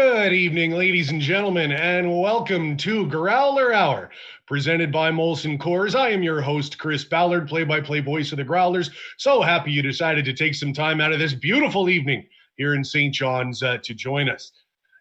Good evening, ladies and gentlemen, and welcome to Growler Hour, presented by Molson Coors. I am your host, Chris Ballard, play-by-play voice of the Growlers. So happy you decided to take some time out of this beautiful evening here in St. John's to join us.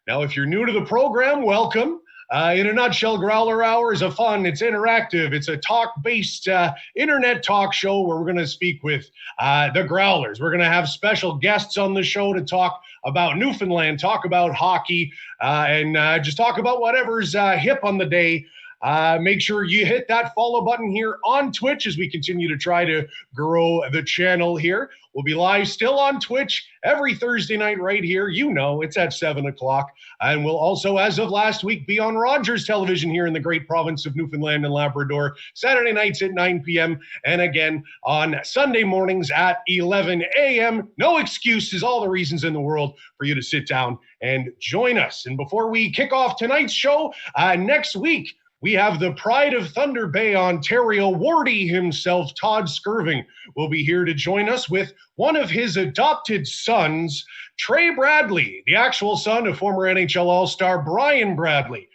Now, if you're new to the program, welcome. In a nutshell, Growler Hour is it's interactive. It's a talk-based internet talk show where we're going to speak with the Growlers. We're going to have special guests on the show to talk about Newfoundland, talk about hockey, and just talk about whatever's hip on the day. Make sure you hit that follow button here on Twitch as we continue to try to grow the channel here. We'll be live still on Twitch every Thursday night right here. You know, it's at 7 o'clock. And we'll also, as of last week, be on Rogers Television here in the great province of Newfoundland and Labrador, Saturday nights at 9 p.m. and again on Sunday mornings at 11 a.m. No excuses, all the reasons in the world for you to sit down and join us. And before we kick off tonight's show, next week, we have the pride of Thunder Bay, Ontario, Wardy himself, Todd Skirving, will be here to join us with one of his adopted sons, Trey Bradley, the actual son of former NHL All-Star Brian Bradley.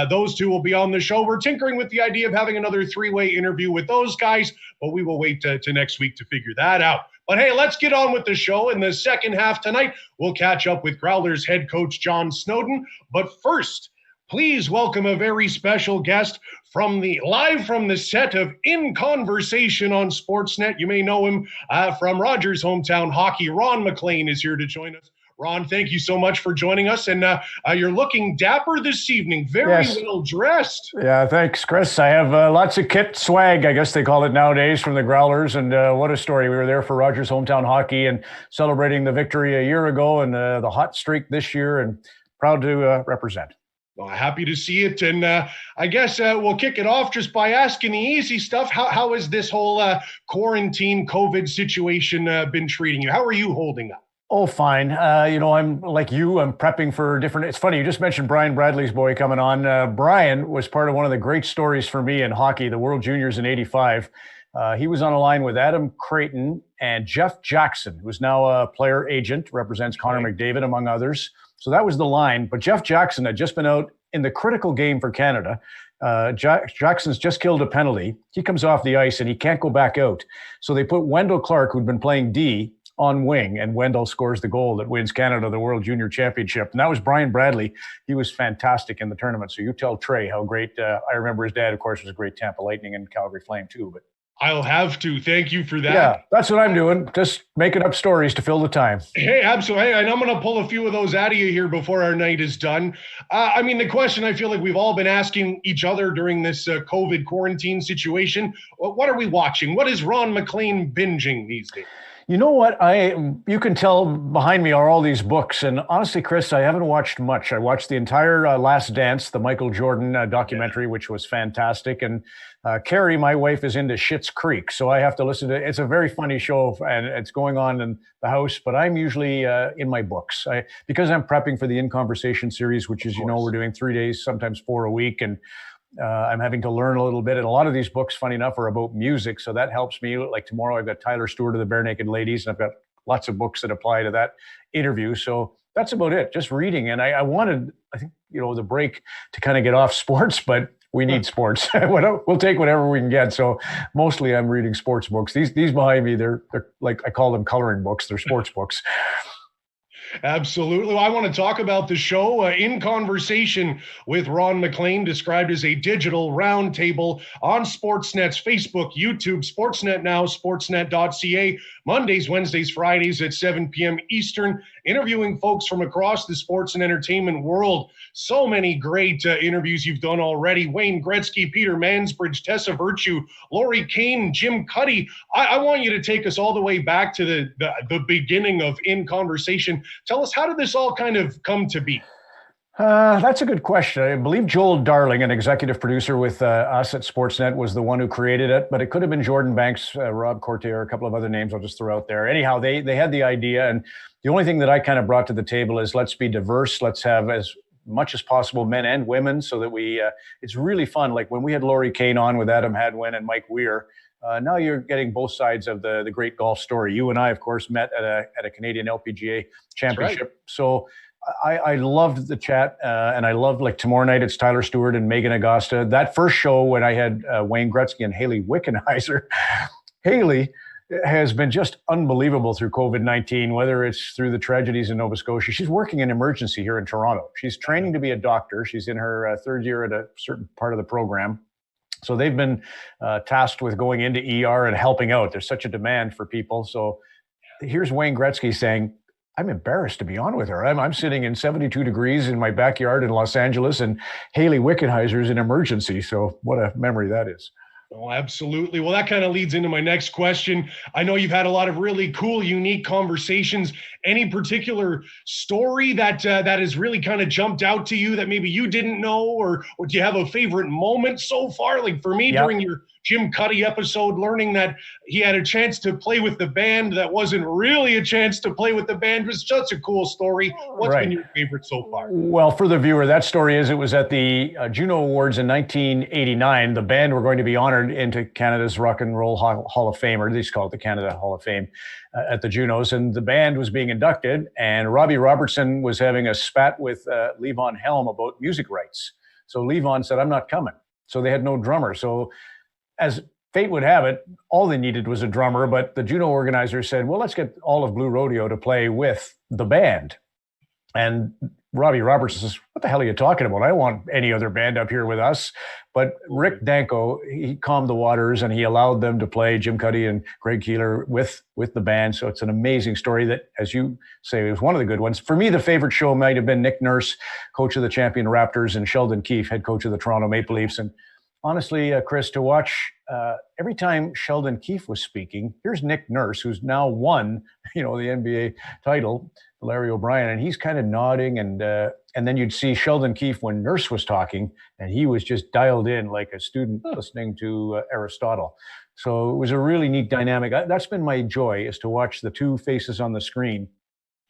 Those two will be on the show. We're tinkering with the idea of having another three-way interview with those guys, but we will wait to next week to figure that out. But hey, let's get on with the show. In the second half tonight, we'll catch up with Growlers head coach John Snowden. But first, please welcome a very special guest live from the set of In Conversation on Sportsnet. You may know him from Rogers' hometown hockey. Ron MacLean is here to join us. Ron, thank you so much for joining us. And you're looking dapper this evening, very well dressed. Yeah, thanks, Chris. I have lots of kit swag, I guess they call it nowadays, from the Growlers. And what a story. We were there for Rogers' hometown hockey and celebrating the victory a year ago and the hot streak this year, and proud to represent. Well, happy to see it. And I guess we'll kick it off just by asking the easy stuff. How has this whole quarantine COVID situation been treating you? How are you holding up? Oh, fine. I'm like you. I'm prepping for different. It's funny. You just mentioned Brian Bradley's boy coming on. Brian was part of one of the great stories for me in hockey, the World Juniors in '85. He was on a line with Adam Creighton and Jeff Jackson, who's now a player agent, represents Connor McDavid, among others. So that was the line. But Jeff Jackson had just been out in the critical game for Canada. Jackson's just killed a penalty. He comes off the ice and he can't go back out. So they put Wendell Clark, who'd been playing D, on wing, and Wendell scores the goal that wins Canada the World Junior Championship. And that was Brian Bradley. He was fantastic in the tournament. So you tell Trey how great, I remember his dad, of course, was a great Tampa Lightning and Calgary Flame too. But I'll have to. Thank you for that. Yeah, that's what I'm doing. Just making up stories to fill the time. Hey, absolutely. And I'm going to pull a few of those out of you here before our night is done. The question I feel like we've all been asking each other during this COVID quarantine situation, what are we watching? What is Ron MacLean binging these days? You know what? You can tell behind me are all these books. And honestly, Chris, I haven't watched much. I watched the entire Last Dance, the Michael Jordan documentary, which was fantastic. And Carrie, my wife, is into Schitt's Creek. So I have to listen to it. It's a very funny show and it's going on in the house, but I'm usually in my books. Because I'm prepping for the In Conversation series, which is, we're doing 3 days, sometimes 4 a week. And I'm having to learn a little bit. And a lot of these books, funny enough, are about music. So that helps me. Like tomorrow, I've got Tyler Stewart of the Bare Naked Ladies, and I've got lots of books that apply to that interview. So that's about it, just reading. And I wanted, the break to kind of get off sports, but we need sports. We'll take whatever we can get. So mostly I'm reading sports books. These behind me, they're like, I call them coloring books. They're sports books. Absolutely. Well, I want to talk about the show In Conversation with Ron MacLean, described as a digital roundtable on Sportsnet's Facebook, YouTube, Sportsnet Now, Sportsnet.ca, Mondays, Wednesdays, Fridays at 7 p.m. Eastern, interviewing folks from across the sports and entertainment world. So many great interviews you've done already. Wayne Gretzky, Peter Mansbridge, Tessa Virtue, Laurie Kane, Jim Cuddy. I want you to take us all the way back to the beginning of In Conversation. Tell us, how did this all kind of come to be? That's a good question. I believe Joel Darling, an executive producer with us at Sportsnet, was the one who created it, but it could have been Jordan Banks, Rob Cortier, a couple of other names I'll just throw out there. Anyhow, they had the idea, and the only thing that I kind of brought to the table is let's be diverse. Let's have as much as possible men and women so that it's really fun. Like when we had Laurie Kane on with Adam Hadwin and Mike Weir, now you're getting both sides of the great golf story. You and I, of course, met at a Canadian LPGA championship. Right. So I loved the chat, and I loved, like, tomorrow night it's Tyler Stewart and Megan Agosta. That first show when I had Wayne Gretzky and Haley Wickenheiser, Haley has been just unbelievable through COVID-19, whether it's through the tragedies in Nova Scotia. She's working in emergency here in Toronto. She's training to be a doctor. She's in her third year at a certain part of the program. So they've been tasked with going into ER and helping out. There's such a demand for people. So here's Wayne Gretzky saying, I'm embarrassed to be on with her. I'm sitting in 72 degrees in my backyard in Los Angeles, and Haley Wickenheiser's in emergency. So what a memory that is. Oh, absolutely. Well, that kind of leads into my next question. I know you've had a lot of really cool, unique conversations. Any particular story that has really kind of jumped out to you that maybe you didn't know, or do you have a favorite moment so far? Like for me, during your Jim Cuddy episode, learning that he had a chance to play with the band that wasn't really a chance to play with the band was such a cool story. What's been your favorite so far? Well, for the viewer, that story is, it was at the Juno Awards in 1989. The band were going to be honored into Canada's Rock and Roll Hall of Fame, or at least call it the Canada Hall of Fame, at the Junos. And the band was being inducted, and Robbie Robertson was having a spat with Levon Helm about music rights. So Levon said, I'm not coming. So they had no drummer. So as fate would have it, all they needed was a drummer, but the Juno organizers said, well, let's get all of Blue Rodeo to play with the band. And Robbie Robertson says, what the hell are you talking about? I don't want any other band up here with us. But Rick Danko, he calmed the waters, and he allowed them to play, Jim Cuddy and Greg Keeler, with the band. So it's an amazing story that, as you say, was one of the good ones. For me, the favorite show might have been Nick Nurse, coach of the champion Raptors, and Sheldon Keefe, head coach of the Toronto Maple Leafs. And honestly, Chris, to watch every time Sheldon Keefe was speaking, here's Nick Nurse, who's now won, the NBA title, Larry O'Brien, and he's kind of nodding, and then you'd see Sheldon Keefe when Nurse was talking, and he was just dialed in like a student listening to Aristotle. So it was a really neat dynamic. That's been my joy, is to watch the two faces on the screen,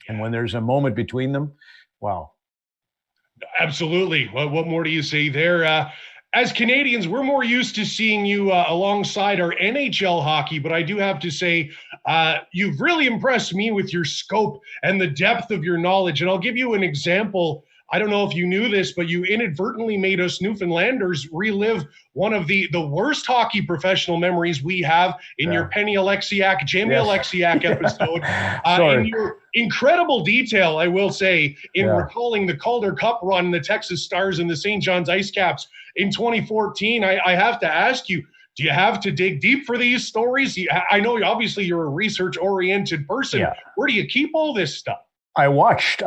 and when there's a moment between them, wow. Absolutely. What more do you say there? As Canadians, we're more used to seeing you alongside our NHL hockey, but I do have to say, you've really impressed me with your scope and the depth of your knowledge. And I'll give you an example. I don't know if you knew this, but you inadvertently made us Newfoundlanders relive one of the worst hockey professional memories we have in your Penny Alexiak, Jamie Alexiak episode. In your incredible detail, I will say, in recalling the Calder Cup run, the Texas Stars and the St. John's Ice Caps in 2014, I have to ask you, do you have to dig deep for these stories? I know obviously you're a research-oriented person. Yeah. Where do you keep all this stuff? I watched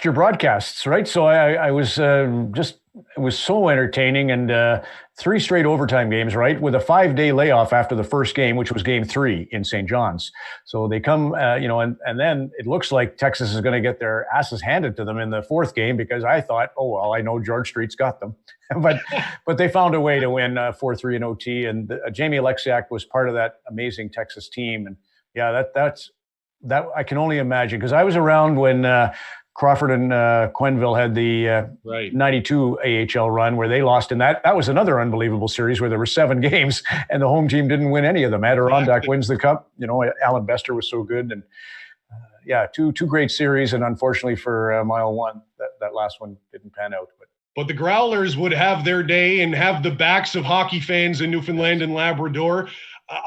your broadcasts, right? So I was it was so entertaining, and 3 straight overtime games, right? With a 5-day layoff after the first game, which was game 3 in St. John's. So they come, and then it looks like Texas is going to get their asses handed to them in the 4th game, because I thought, oh, well, I know George Street's got them. but they found a way to win 4-3 in OT. And Jamie Alexiak was part of that amazing Texas team. And yeah, that I can only imagine, because I was around when Crawford and Quenneville had the 92 AHL run where they lost in that. That was another unbelievable series where there were 7 games and the home team didn't win any of them. Adirondack wins the cup. Alan Bester was so good. And two great series. And unfortunately for mile 1, that last one didn't pan out. But the Growlers would have their day and have the backs of hockey fans in Newfoundland and Labrador.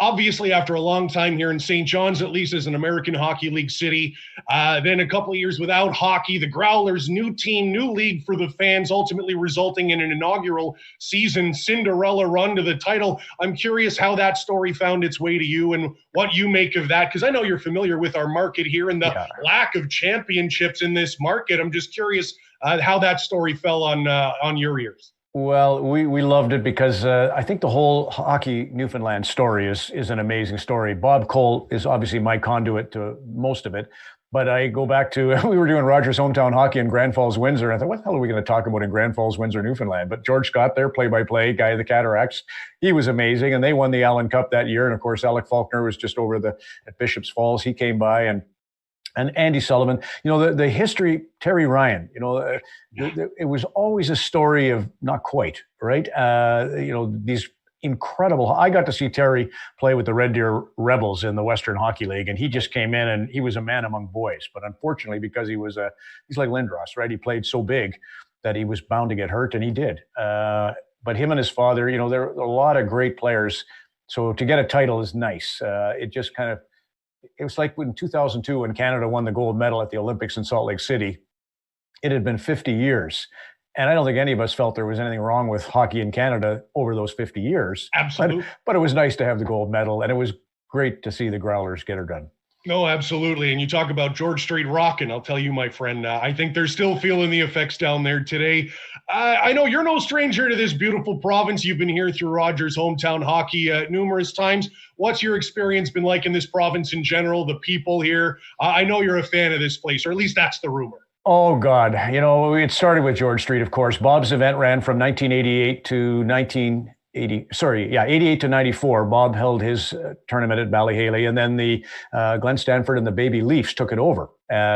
Obviously, after a long time here in St. John's, at least as an American Hockey League city, then a couple of years without hockey, the Growlers, new team, new league for the fans, ultimately resulting in an inaugural season Cinderella run to the title. I'm curious how that story found its way to you and what you make of that, because I know you're familiar with our market here and the lack of championships in this market. I'm just curious how that story fell on your ears. Well, we loved it because I think the whole Hockey Newfoundland story is an amazing story. Bob Cole is obviously my conduit to most of it, but I go back to, we were doing Rogers Hometown Hockey in Grand Falls, Windsor. I thought, what the hell are we going to talk about in Grand Falls, Windsor, Newfoundland? But George Scott, their play-by-play guy of the Cataracts, he was amazing, and they won the Allen Cup that year. And of course, Alec Faulkner was just over at Bishop's Falls. He came by, and Andy Sullivan, the history, Terry Ryan, it was always a story of not quite, right? These incredible. I got to see Terry play with the Red Deer Rebels in the Western Hockey League, and he just came in and he was a man among boys. But unfortunately, because he's like Lindros, right? He played so big that he was bound to get hurt, and he did. But him and his father, there are a lot of great players. So to get a title is nice. It was like in 2002 when Canada won the gold medal at the Olympics in Salt Lake City. It had been 50 years. And I don't think any of us felt there was anything wrong with hockey in Canada over those 50 years. Absolutely. But it was nice to have the gold medal, and it was great to see the Growlers get her done. No, absolutely. And you talk about George Street rocking. I'll tell you, my friend, I think they're still feeling the effects down there today. I know you're no stranger to this beautiful province. You've been here through Rogers Hometown Hockey numerous times. What's your experience been like in this province in general, the people here? I know you're a fan of this place, or at least that's the rumor. Oh, God. It started with George Street, of course. Bob's event ran from 1988 to 88 to 94. Bob held his tournament at Ballyhaley, and then the Glenn Stanford and the Baby Leafs took it over.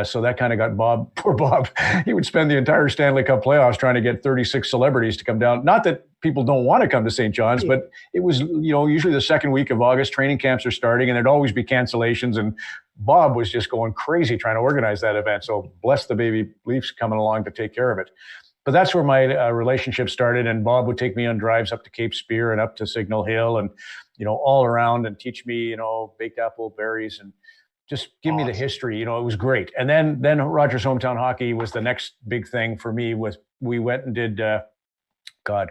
So that kind of got poor Bob. He would spend the entire Stanley Cup playoffs trying to get 36 celebrities to come down. Not that people don't want to come to St. John's, but it was, usually the second week of August, training camps are starting, and there'd always be cancellations. And Bob was just going crazy trying to organize that event. So bless the Baby Leafs coming along to take care of it. But that's where my relationship started, and Bob would take me on drives up to Cape Spear and up to Signal Hill and, all around and teach me, baked apple berries and just give me the history. It was great. And then Rogers Hometown Hockey was the next big thing for me. We went and did,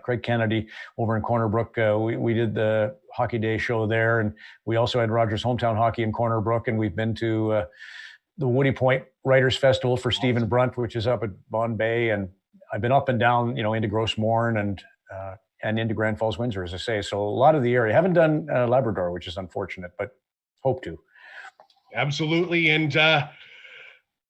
Craig Kennedy over in Corner Brook. We did the Hockey Day show there, and we also had Rogers Hometown Hockey in Corner Brook, and we've been to the Woody Point Writers Festival for Stephen Brunt, which is up at Bond Bay, and I've been up and down, into Gross Mourne and into Grand Falls, Windsor, as I say. So a lot of the area. Haven't done Labrador, which is unfortunate, but hope to. Absolutely. And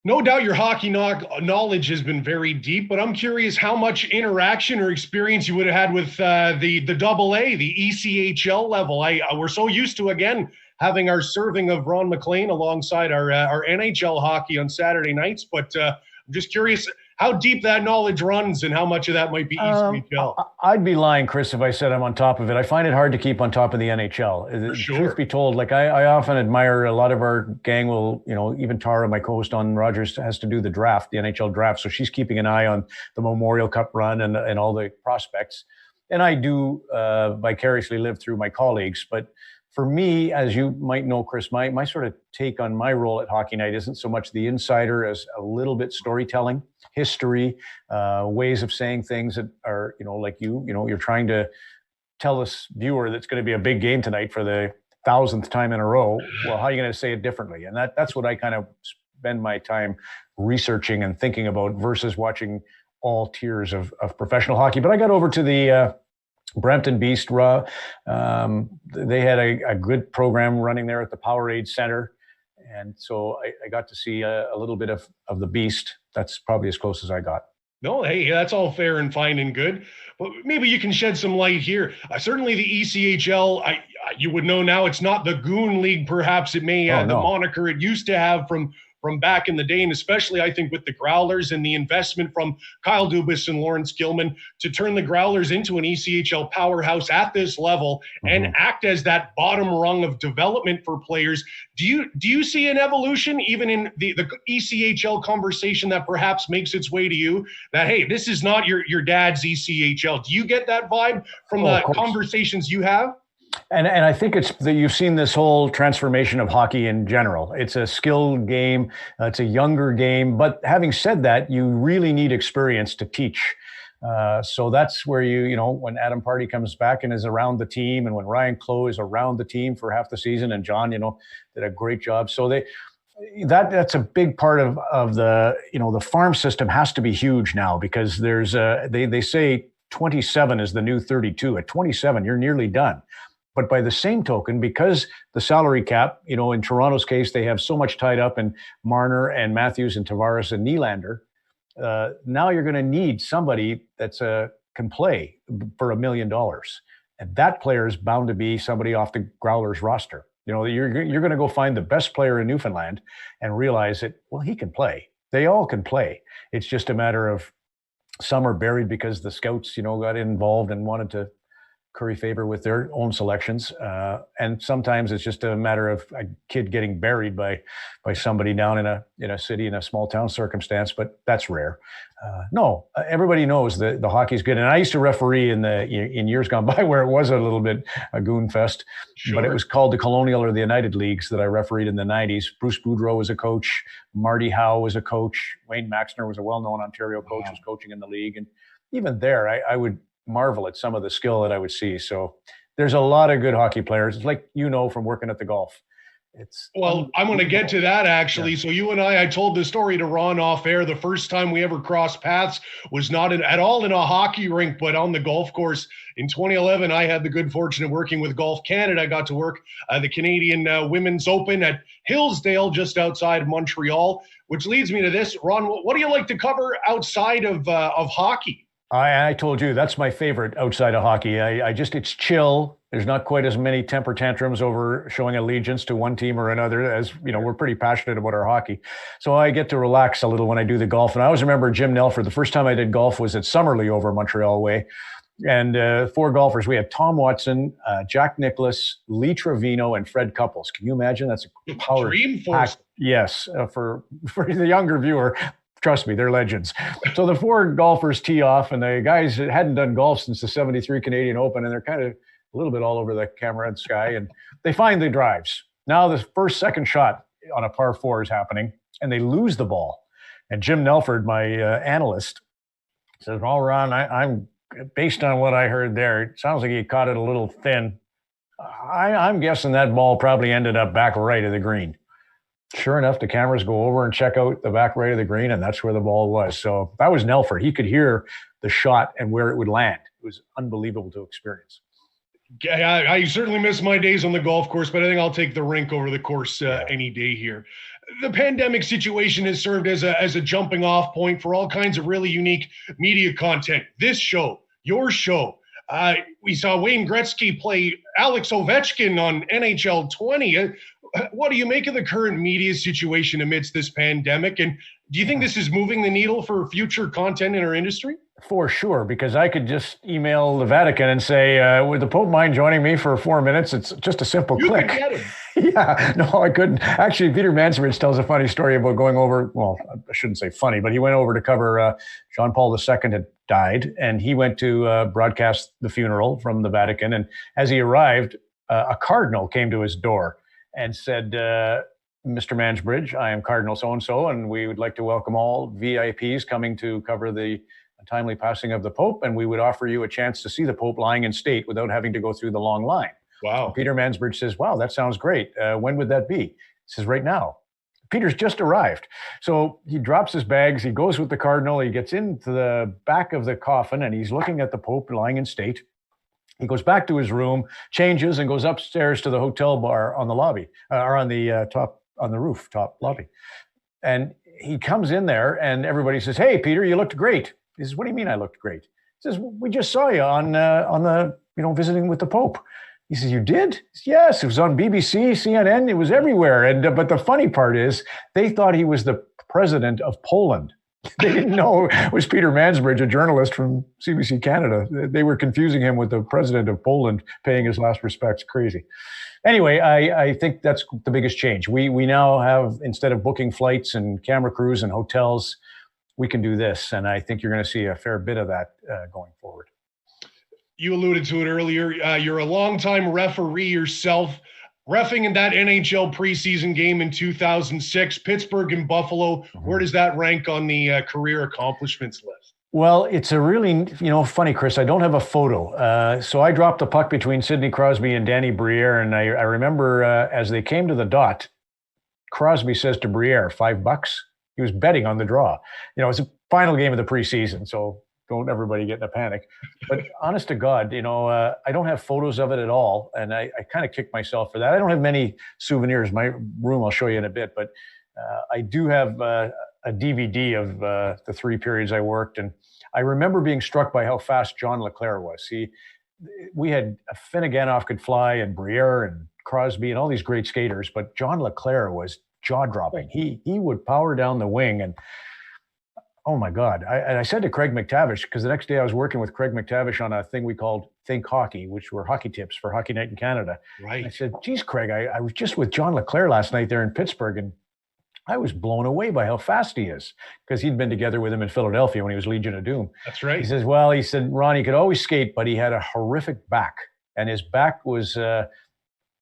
no doubt your hockey knowledge has been very deep, but I'm curious how much interaction or experience you would have had with the AA, the ECHL level. We're so used to, again, having our serving of Ron MacLean alongside our NHL hockey on Saturday nights. But I'm just curious how deep that knowledge runs and how much of that might be ECHL. I'd be lying, Chris, if I said I'm on top of it. I find it hard to keep on top of the NHL. Sure. Truth be told, I often admire a lot of our gang will, even Tara, my co-host on Rogers, has to do the draft, the NHL draft. So she's keeping an eye on the Memorial Cup run and all the prospects. And I do vicariously live through my colleagues. But for me, as you might know, Chris, my sort of take on my role at Hockey Night isn't so much the insider as a little bit storytelling, history, ways of saying things that are, like you're trying to tell this viewer that's going to be a big game tonight for the 1,000th time in a row. Well, how are you going to say it differently? And that's what I kind of spend my time researching and thinking about versus watching all tiers of professional hockey. But I got over to the Brampton Beast. They had a good program running there at the Powerade Center. And so I got to see a little bit of the Beast. That's probably as close as I got. No, hey, that's all fair and fine and good. But maybe you can shed some light here. Certainly the ECHL, you would know now it's not the Goon League, perhaps it may, the moniker it used to have from back in the day, and especially I think with the Growlers and the investment from Kyle Dubas and Lawrence Gilman to turn the Growlers into an ECHL powerhouse at this level and act as that bottom rung of development for players. Do you see an evolution even in the ECHL conversation that perhaps makes its way to you that, hey, this is not your dad's ECHL? Do you get that vibe from the conversations you have? And I think it's that you've seen this whole transformation of hockey in general. It's a skilled game. It's a younger game. But having said that, you really need experience to teach. So that's where when Adam Party comes back and is around the team, and when Ryan Clough is around the team for half the season, and John, did a great job. So that's a big part of the, the farm system has to be huge now, because there's they say 27 is the new 32. At 27, you're nearly done. But by the same token, because the salary cap, in Toronto's case, they have so much tied up in Marner and Matthews and Tavares and Nylander. Now you're going to need somebody that's can play for $1 million. And that player is bound to be somebody off the Growlers roster. You're going to go find the best player in Newfoundland and realize that, well, he can play. They all can play. It's just a matter of some are buried because the scouts, got involved and wanted to curry favor with their own selections. And sometimes it's just a matter of a kid getting buried by somebody down in a city, in a small town circumstance, but that's rare. Everybody knows that the hockey's good. And I used to referee in years gone by where it was a little bit a goon fest, but it was called the Colonial or the United Leagues that I refereed in the 90s. Bruce Boudreau was a coach. Marty Howe was a coach. Wayne Maxner was a well-known Ontario coach, was coaching in the league. And even there, I would marvel at some of the skill that I would see. So there's a lot of good hockey players. It's like, from working at the golf. I'm going to get to that, actually. Yeah. So you and I told the story to Ron off air. The first time we ever crossed paths was not at all in a hockey rink, but on the golf course. In 2011, I had the good fortune of working with Golf Canada. I got to work the Canadian Women's Open at Hillsdale, just outside of Montreal, which leads me to this. Ron, what do you like to cover outside of hockey? I told you that's my favorite outside of hockey. It's chill. There's not quite as many temper tantrums over showing allegiance to one team or another, as we're pretty passionate about our hockey. So I get to relax a little when I do the golf. And I always remember Jim Nelford. The first time I did golf was at Summerlee over Montreal way. And 4 golfers. We had Tom Watson, Jack Nicklaus, Lee Trevino, and Fred Couples. Can you imagine? That's a power dream force. Yes, for the younger viewer. Trust me, they're legends. So the 4 golfers tee off, and the guys hadn't done golf since the 73 Canadian Open, and they're kind of a little bit all over the camera and sky, and they find the drives. Now the second shot on a par 4 is happening, and they lose the ball. And Jim Nelford, my analyst, says, "Well, Ron, I'm based on what I heard there, it sounds like he caught it a little thin. I'm guessing that ball probably ended up back right of the green." Sure enough, the cameras go over and check out the back right of the green, and that's where the ball was. So that was Nelford. He could hear the shot and where it would land. It was unbelievable to experience. Yeah, I certainly miss my days on the golf course, but I think I'll take the rink over the course any day here. The pandemic situation has served as a jumping off point for all kinds of really unique media content. This show, your show. We saw Wayne Gretzky play Alex Ovechkin on NHL 20. What do you make of the current media situation amidst this pandemic? And do you think this is moving the needle for future content in our industry? For sure, because I could just email the Vatican and say, would the Pope mind joining me for 4 minutes? It's just a simple click. You can get him. Yeah, no, I couldn't. Actually, Peter Mansbridge tells a funny story about going over, well, I shouldn't say funny, but he went over to cover John Paul II had died, and he went to broadcast the funeral from the Vatican. And as he arrived, a cardinal came to his door and said, "Mr. Mansbridge, I am Cardinal so-and-so, and we would like to welcome all VIPs coming to cover the timely passing of the Pope, and we would offer you a chance to see the Pope lying in state without having to go through the long line." Wow. Peter Mansbridge says, "Wow, that sounds great. When would that be?" He says, "Right now." Peter's just arrived. So he drops his bags, he goes with the Cardinal, he gets into the back of the coffin, and he's looking at the Pope lying in state. He goes back to his room, changes, and goes upstairs to the hotel bar on the lobby, or on the rooftop lobby. And he comes in there, and everybody says, "Hey, Peter, you looked great." He says, "What do you mean I looked great?" He says, "We just saw you on the visiting with the Pope." He says, "You did?" He says, "Yes, it was on BBC, CNN, it was everywhere." And but the funny part is, they thought he was the president of Poland. They didn't know it was Peter Mansbridge, a journalist from CBC Canada. They were confusing him with the president of Poland paying his last respects. Crazy. Anyway, I think that's the biggest change. We now have, instead of booking flights and camera crews and hotels, we can do this. And I think you're going to see a fair bit of that going forward. You alluded to it earlier. You're a longtime referee yourself, reffing in that NHL preseason game in 2006, Pittsburgh and Buffalo. Where does that rank on the career accomplishments list? Well, it's a really, funny, Chris. I don't have a photo. So I dropped the puck between Sidney Crosby and Danny Briere. And I remember as they came to the dot, Crosby says to Briere, $5. He was betting on the draw. It's a final game of the preseason, so don't everybody get in a panic. But honest to God, I don't have photos of it at all. And I kind of kick myself for that. I don't have many souvenirs. My room, I'll show you in a bit. But I do have a DVD of the 3 periods I worked. And I remember being struck by how fast John LeClair was. We had Finneganoff could fly, and Briere and Crosby and all these great skaters. But John LeClair was jaw-dropping. He would power down the wing. And Oh my God. I said to Craig McTavish, because the next day I was working with Craig McTavish on a thing we called Think Hockey, which were hockey tips for Hockey Night in Canada. Right. And I said, geez, Craig, I was just with John LeClaire last night there in Pittsburgh, and I was blown away by how fast he is, because he'd been together with him in Philadelphia when he was Legion of Doom. That's right. He says, he said, Ron, he could always skate, but he had a horrific back. And his back was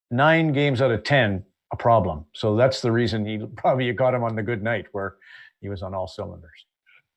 9 games out of 10 a problem. So that's the reason you got him on the good night where he was on all cylinders.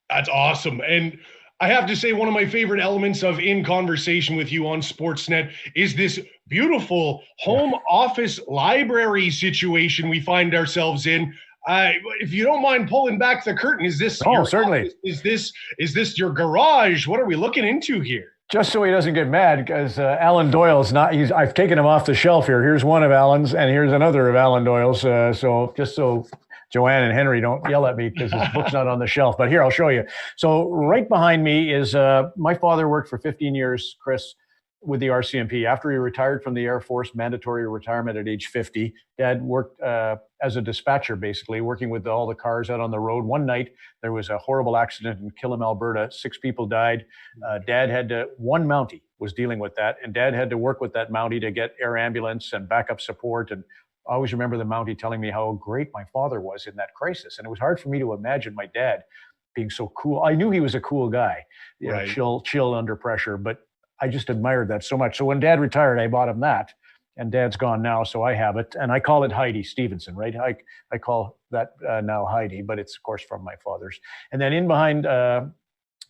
That's awesome. And I have to say, one of my favorite elements of In Conversation with you on Sportsnet is this beautiful home office library situation we find ourselves in. If you don't mind pulling back the curtain, is this? Oh, certainly. Is this your garage? What are we looking into here? Just so he doesn't get mad, because Alan Doyle's not. I've taken him off the shelf here. Here's one of Alan's, and here's another of Alan Doyle's. So just so Joanne and Henry don't yell at me because his book's not on the shelf. But here, I'll show you. So right behind me is my father worked for 15 years, Chris, with the RCMP. After he retired from the Air Force, mandatory retirement at age 50, Dad worked as a dispatcher, basically, working with all the cars out on the road. One night, there was a horrible accident in Killam, Alberta. 6 people died. Dad had to, one Mountie was dealing with that, and Dad had to work with that Mountie to get air ambulance and backup support. And I always remember the Mountie telling me how great my father was in that crisis. And it was hard for me to imagine my dad being so cool. I knew he was a cool guy, Right. chill under pressure, but I just admired that so much. So when Dad retired, I bought him that, and Dad's gone now, so I have it. And I call it Heidi Stevenson, right? I call that now Heidi, but it's, of course, from my father's. And then in behind,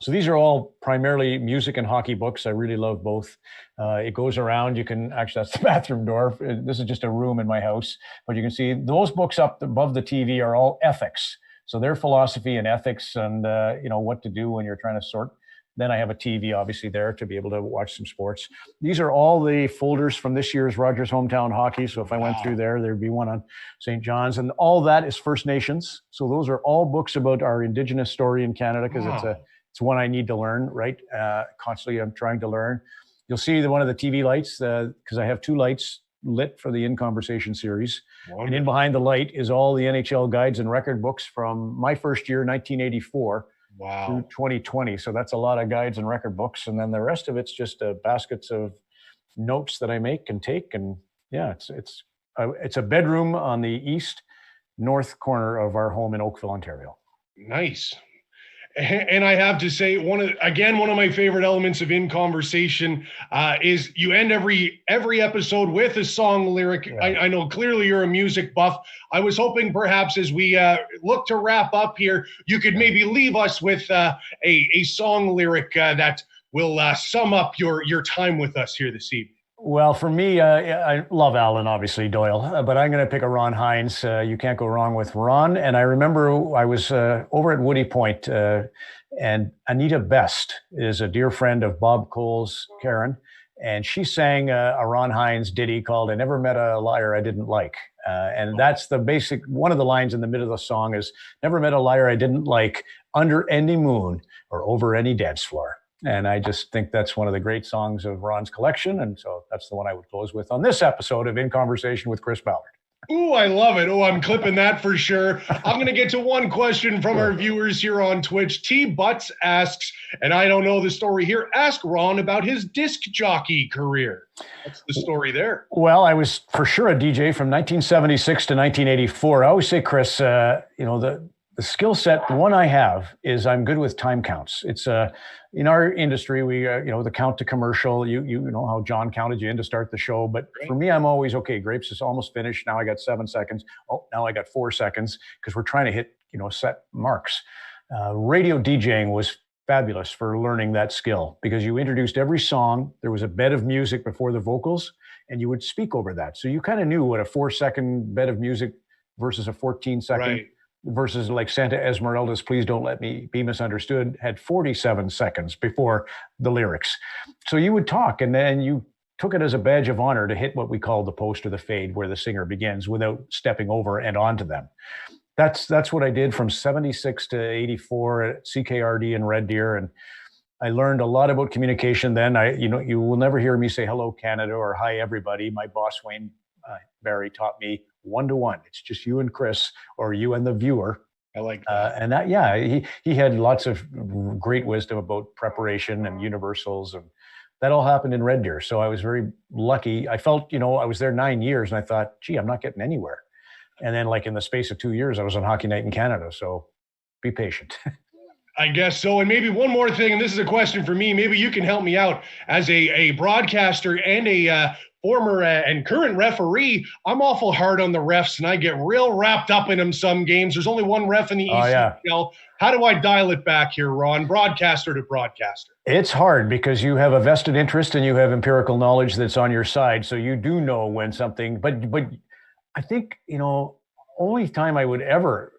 so these are all primarily music and hockey books. I really love both. It goes around. You can, actually, that's the bathroom door. This is just a room in my house. But you can see those books up above the TV are all ethics. So they're philosophy and ethics and, what to do when you're trying to sort. Then I have a TV, obviously, there to be able to watch some sports. These are all the folders from this year's Rogers Hometown Hockey. So if I went through there'd be one on St. John's. And all that is First Nations. So those are all books about our Indigenous story in Canada, because it's one I need to learn, right? Constantly I'm trying to learn. You'll see one of the TV lights, because I have 2 lights lit for the In Conversation series. Wonderful. And in behind the light is all the NHL guides and record books from my first year, 1984. Wow. Through 2020. So that's a lot of guides and record books. And then the rest of it's just baskets of notes that I make and take. And yeah, it's a bedroom on the east north corner of our home in Oakville, Ontario. Nice. And I have to say, one of my favorite elements of In Conversation is you end every episode with a song lyric. Yeah. I know clearly you're a music buff. I was hoping perhaps as we look to wrap up here, you could maybe leave us with a song lyric that will sum up your time with us here this evening. Well, for me, I love Alan, obviously, Doyle, but I'm going to pick a Ron Hines. You can't go wrong with Ron. And I remember I was over at Woody Point, and Anita Best is a dear friend of Bob Cole's, Karen, and she sang a Ron Hines ditty called "I Never Met a Liar I Didn't Like." And that's the basic, one of the lines in the middle of the song is, "Never met a liar I didn't like under any moon or over any dance floor." And I just think that's one of the great songs of Ron's collection. And so that's the one I would close with on this episode of In Conversation with Chris Ballard. Ooh, I love it. Oh, I'm clipping that for sure. I'm going to get to one question from our viewers here on Twitch. T. Butts asks, and I don't know the story here, ask Ron about his disc jockey career. What's the story there? Well, I was for sure a DJ from 1976 to 1984. I always say, Chris, the skill set, the one I have is I'm good with time counts. It's in our industry, we, the count to commercial, you know how John counted you in to start the show. But for me, I'm always, okay, grapes is almost finished. Now I got 7 seconds. Oh, now I got 4 seconds, because we're trying to hit, set marks. Radio DJing was fabulous for learning that skill, because you introduced every song. There was a bed of music before the vocals, and you would speak over that. So you kind of knew what a 4-second bed of music versus a 14-second. Right. Versus like Santa Esmeralda's Please Don't Let Me Be Misunderstood had 47 seconds before the lyrics. So you would talk, and then you took it as a badge of honor to hit what we call the post or the fade, where the singer begins without stepping over and onto them. That's what I did from 76 to 84 at CKRD in Red Deer. And I learned a lot about communication then. You will never hear me say hello Canada or hi everybody. My boss, Wayne Barry, taught me 1-to-1. It's just you and Chris, or you and the viewer. I like that. And that, yeah, he had lots of great wisdom about preparation and universals, and that all happened in Red Deer. So I was very lucky. I felt, I was there 9 years, and I thought, gee, I'm not getting anywhere. And then, like in the space of 2 years, I was on Hockey Night in Canada. So be patient. I guess so. And maybe one more thing, and this is a question for me. Maybe you can help me out as a broadcaster and a former and current referee. I'm awful hard on the refs, and I get real wrapped up in them some games. There's only one ref in the ECHL. Yeah. How do I dial it back here, Ron? Broadcaster to broadcaster. It's hard because you have a vested interest and you have empirical knowledge that's on your side. So you do know when something, but I think, only time I would ever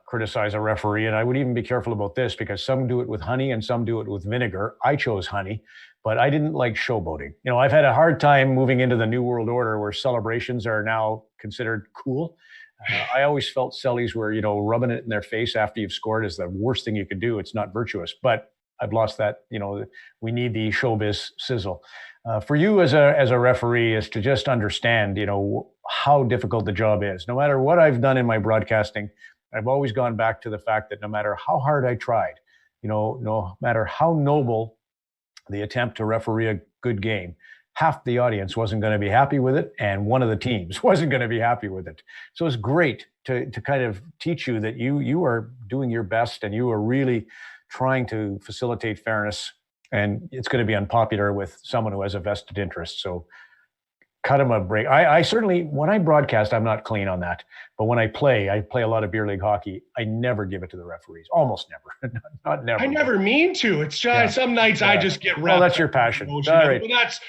criticize a referee, and I would even be careful about this because some do it with honey and some do it with vinegar. I chose honey, but I didn't like showboating. I've had a hard time moving into the New World Order where celebrations are now considered cool. I always felt sellies were, rubbing it in their face after you've scored is the worst thing you could do. It's not virtuous, but I've lost that. We need the showbiz sizzle. For you as a referee is to just understand, how difficult the job is. No matter what I've done in my broadcasting, I've always gone back to the fact that no matter how hard I tried, no matter how noble the attempt to referee a good game, half the audience wasn't going to be happy with it, and one of the teams wasn't going to be happy with it. So it's great to kind of teach you that you are doing your best and you are really trying to facilitate fairness, and it's going to be unpopular with someone who has a vested interest. So cut him a break. I certainly, when I broadcast, I'm not clean on that. But when I play a lot of beer league hockey. I never give it to the referees. Almost never. Not never. I never mean to. It's just some nights I just get wrapped. Well, that's your passion. All right.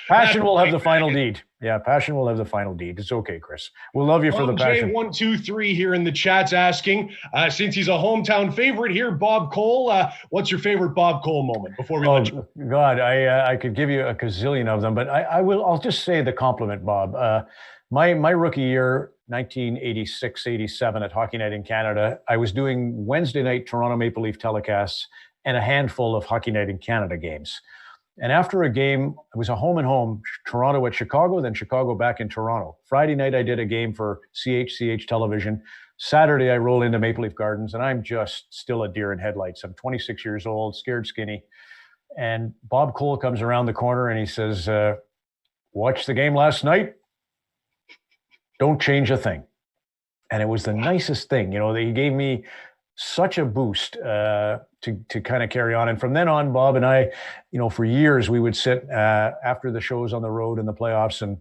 Passion will have the final deed. Yeah, passion will have the final deed. It's okay, Chris. We'll love you for the passion. J123 here in the chat's asking, since he's a hometown favorite here, Bob Cole, what's your favorite Bob Cole moment before we let you? God, I could give you a gazillion of them, but I'll just say the compliment, Bob. My rookie year, 1986-87 at Hockey Night in Canada, I was doing Wednesday night Toronto Maple Leaf telecasts and a handful of Hockey Night in Canada games. And after a game, it was a home and home, Toronto at Chicago, then Chicago back in Toronto. Friday night, I did a game for CH television. Saturday, I roll into Maple Leaf Gardens, and I'm just still a deer in headlights. I'm 26 years old, scared skinny. And Bob Cole comes around the corner and he says, watch the game last night. Don't change a thing. And it was the nicest thing. He gave me such a boost to kind of carry on. And from then on, Bob and I, for years, we would sit after the shows on the road in the playoffs, and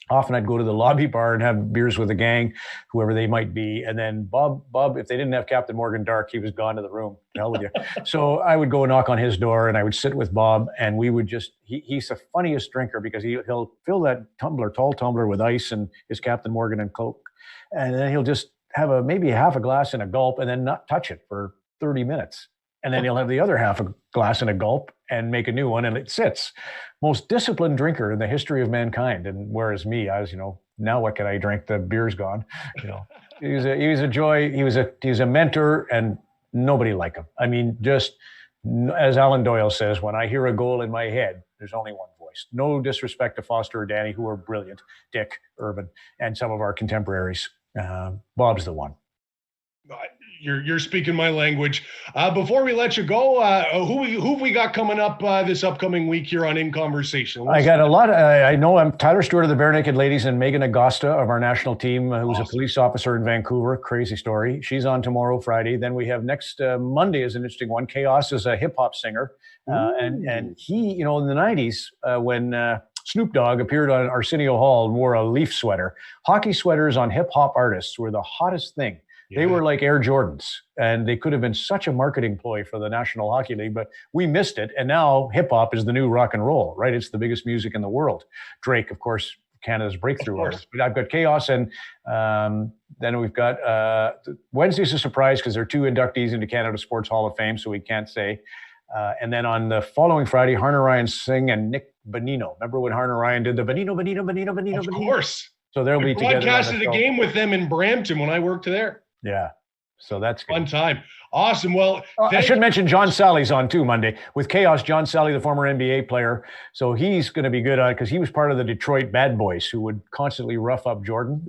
often I'd go to the lobby bar and have beers with the gang, whoever they might be. And then Bob, if they didn't have Captain Morgan Dark, he was gone to the room. To hell with you. So I would go knock on his door and I would sit with Bob, and we would just, he's the funniest drinker because he'll fill that tall tumbler with ice and his Captain Morgan and Coke. And then he'll just have maybe half a glass and a gulp and then not touch it for 30 minutes. And then he'll have the other half a glass and a gulp and make a new one, and it sits. Most disciplined drinker in the history of mankind. And whereas me, I was, now what can I drink? The beer's gone. He was a joy. He was a mentor, and nobody like him. I mean, just as Alan Doyle says, when I hear a goal in my head, there's only one voice. No disrespect to Foster or Danny, who are brilliant, Dick, Urban, and some of our contemporaries. Bob's the one. You're speaking my language. Before we let you go, who have we got coming up this upcoming week here on In Conversation? I got a lot. I know I'm Tyler Stewart of the Bare Naked Ladies and Megan Agosta of our national team, who's awesome. A police officer in Vancouver. Crazy story. She's on tomorrow, Friday. Then we have next Monday is an interesting one. Chaos is a hip hop singer. And he, in the 90s, when Snoop Dogg appeared on Arsenio Hall and wore a Leaf sweater, hockey sweaters on hip hop artists were the hottest thing. Yeah. They were like Air Jordans, and they could have been such a marketing ploy for the National Hockey League, but we missed it. And now hip hop is the new rock and roll, right? It's the biggest music in the world. Drake, of course, Canada's breakthrough artist. But I've got Chaos, and then we've got Wednesday's a surprise because there are two inductees into Canada Sports Hall of Fame, so we can't say. And then on the following Friday, Harner Ryan Singh and Nick Bonino. Remember when Harner Ryan did the Bonino? Of course. So they'll be together. I broadcasted a game with them in Brampton when I worked there. Yeah. So that's good. Fun time. Awesome. Well, I should mention John Sally's on too Monday with Chaos. John Sally, the former NBA player. So he's going to be good on because he was part of the Detroit Bad Boys who would constantly rough up Jordan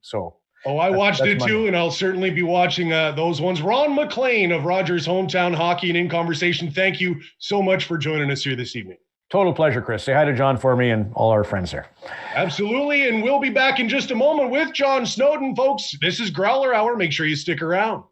so Oh, I watched it too, and I'll certainly be watching those ones. Ron MacLean of Rogers Hometown Hockey and In Conversation, thank you so much for joining us here this evening. Total pleasure, Chris. Say hi to John for me and all our friends there. Absolutely, and we'll be back in just a moment with John Snowden, folks. This is Growler Hour. Make sure you stick around.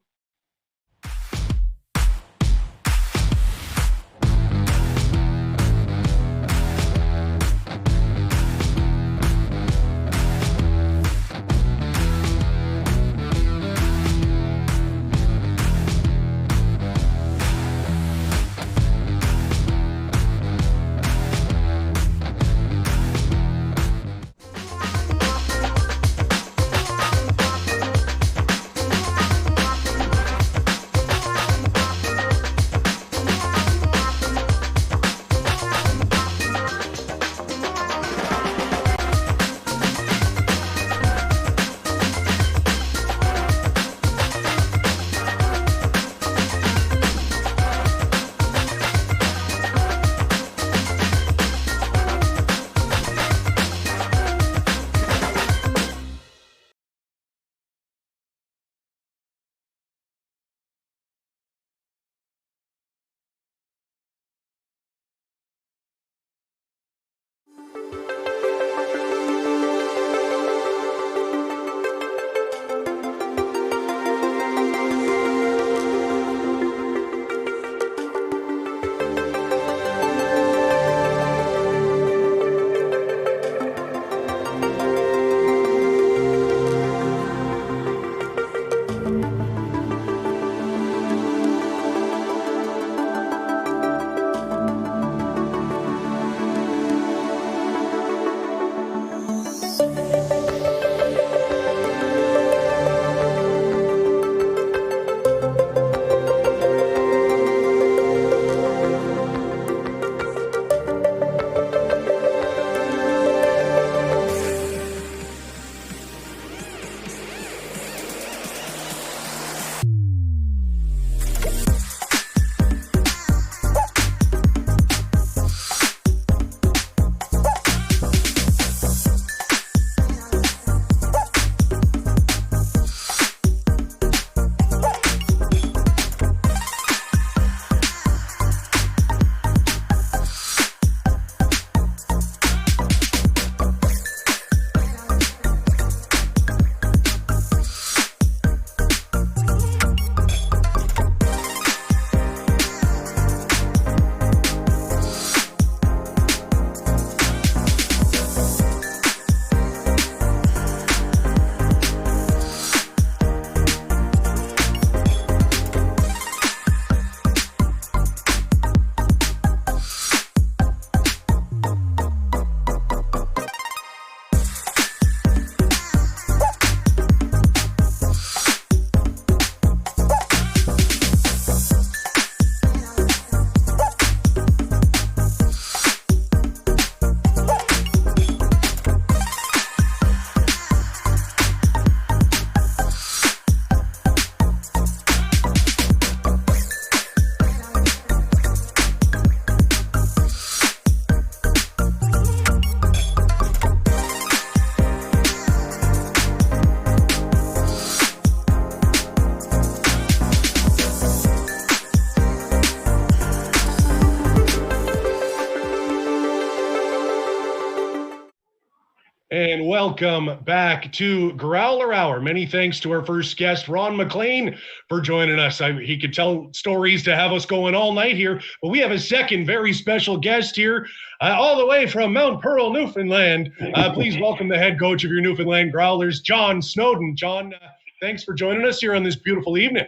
And welcome back to Growler Hour. Many thanks to our first guest, Ron MacLean, for joining us. He could tell stories to have us going all night here, but we have a second very special guest here, all the way from Mount Pearl, Newfoundland. Please welcome the head coach of your Newfoundland Growlers, John Snowden. John, thanks for joining us here on this beautiful evening.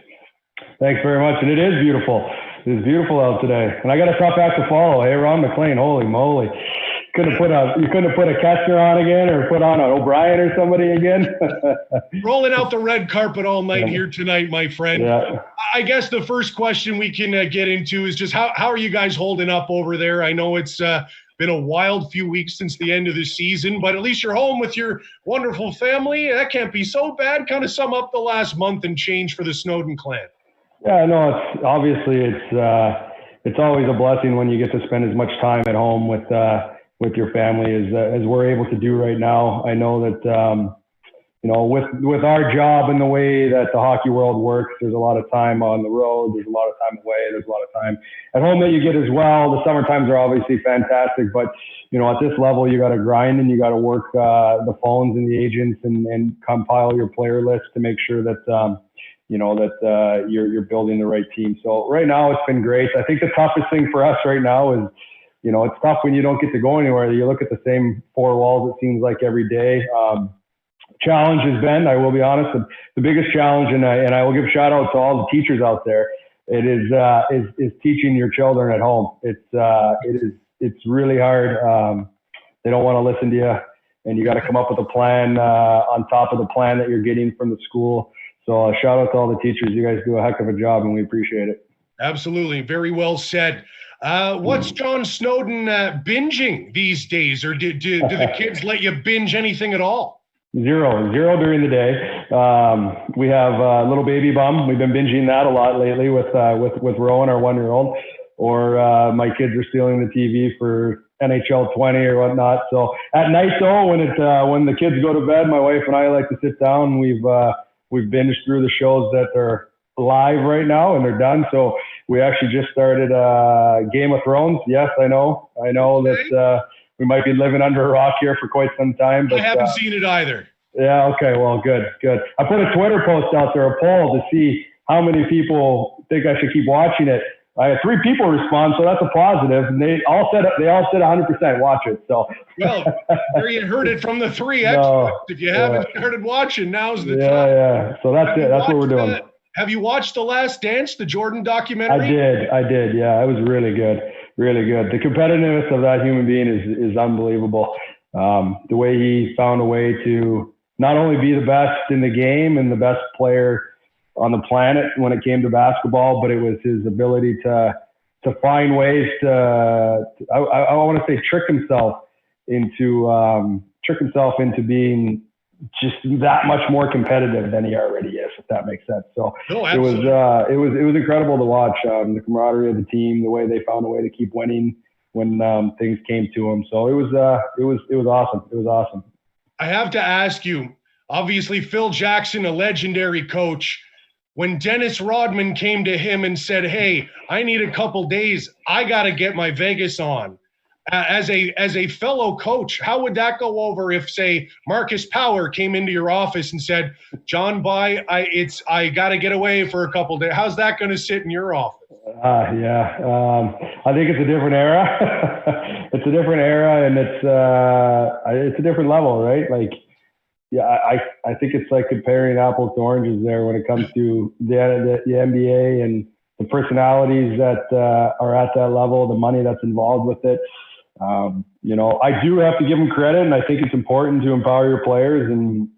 Thanks very much, and it is beautiful. It is beautiful out today, and I got a tough act to follow. Hey, Ron MacLean, holy moly. You couldn't have put a Kessler on again, or put on an O'Brien or somebody again. Rolling out the red carpet all night here tonight, my friend. Yeah. I guess the first question we can get into is just how are you guys holding up over there? I know it's been a wild few weeks since the end of the season, but at least you're home with your wonderful family. That can't be so bad. Kind of sum up the last month and change for the Snowden clan. Yeah, no, it's obviously it's always a blessing when you get to spend as much time at home with your family as we're able to do right now. I know that with our job and the way that the hockey world works, there's a lot of time on the road. There's a lot of time away. There's a lot of time at home that you get as well. The summer times are obviously fantastic, but at this level, you got to grind and you got to work the phones and the agents and compile your player list to make sure that you're building the right team. So right now, it's been great. I think the toughest thing for us right now is, it's tough when you don't get to go anywhere. You look at the same four walls, it seems like every day. Challenge has been, I will be honest, the biggest challenge, and I will give shout out to all the teachers out there. It is teaching your children at home. It's really hard. They don't want to listen to you, and you got to come up with a plan on top of the plan that you're getting from the school. So shout out to all the teachers. You guys do a heck of a job, and we appreciate it. Absolutely. Very well said. What's John Snowden binging these days, or do the kids let you binge anything at all? Zero during the day. We have Little Baby Bum. We've been binging that a lot lately with Rowan, our 1-year-old. Or my kids are stealing the TV for NHL 20 or whatnot. So at night though, when the kids go to bed, my wife and I like to sit down. We've binged through the shows that are live right now and they're done. So we actually just started Game of Thrones. Yes, I know that we might be living under a rock here for quite some time. But I haven't seen it either. Yeah. Okay. Well, good. I put a Twitter post out there, a poll to see how many people think I should keep watching it. I had 3 people respond, so that's a positive. And they all said 100% watch it. So well, there you heard it from the 3 experts. If you haven't started watching, now's the time. Yeah. So that's it. That's what we're doing. Have you watched The Last Dance, the Jordan documentary? I did. Yeah, it was really good. Really good. The competitiveness of that human being is unbelievable. The way he found a way to not only be the best in the game and the best player on the planet when it came to basketball, but it was his ability to find ways to I want to say trick himself into being just that much more competitive than he already is, if that makes sense. So it was incredible to watch the camaraderie of the team, the way they found a way to keep winning when things came to them. So it was awesome. It was awesome. I have to ask you, obviously Phil Jackson, a legendary coach, when Dennis Rodman came to him and said, "Hey, I need a couple days. I got to get my Vegas on." As a fellow coach, how would that go over if, say, Marcus Power came into your office and said, "John, I got to get away for a couple days"? How's that going to sit in your office? I think it's a different era. It's a different era, and it's a different level, right? Like, I think it's like comparing apples to oranges there when it comes to the NBA and the personalities that are at that level, the money that's involved with it. I do have to give them credit, and I think it's important to empower your players and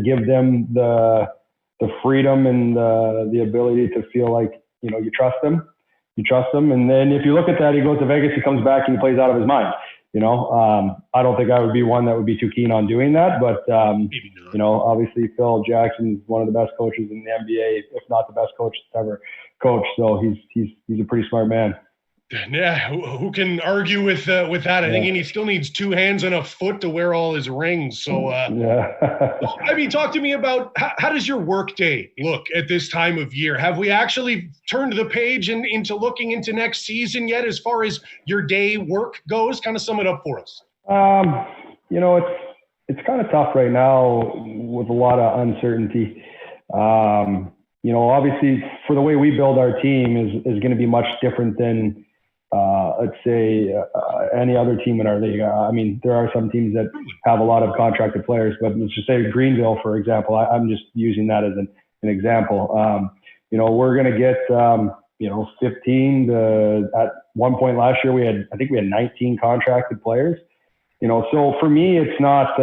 give them the freedom and the ability to feel like, you trust them. And then if you look at that, he goes to Vegas, he comes back and he plays out of his mind. I don't think I would be one that would be too keen on doing that, but obviously Phil Jackson is one of the best coaches in the NBA, if not the best coach that's ever coached. So he's a pretty smart man. Yeah, who can argue with that? I think he still needs 2 hands and a foot to wear all his rings. So, talk to me about how does your work day look at this time of year? Have we actually turned the page into looking into next season yet, as far as your day work goes? Kind of sum it up for us. It's kind of tough right now with a lot of uncertainty. Obviously, for the way we build our team is going to be much different than let's say any other team in our league. I mean, there are some teams that have a lot of contracted players, but let's just say Greenville, for example. I'm just using that as an example. We're going to get 15 to, at one point last year we had 19 contracted players. So for me, it's not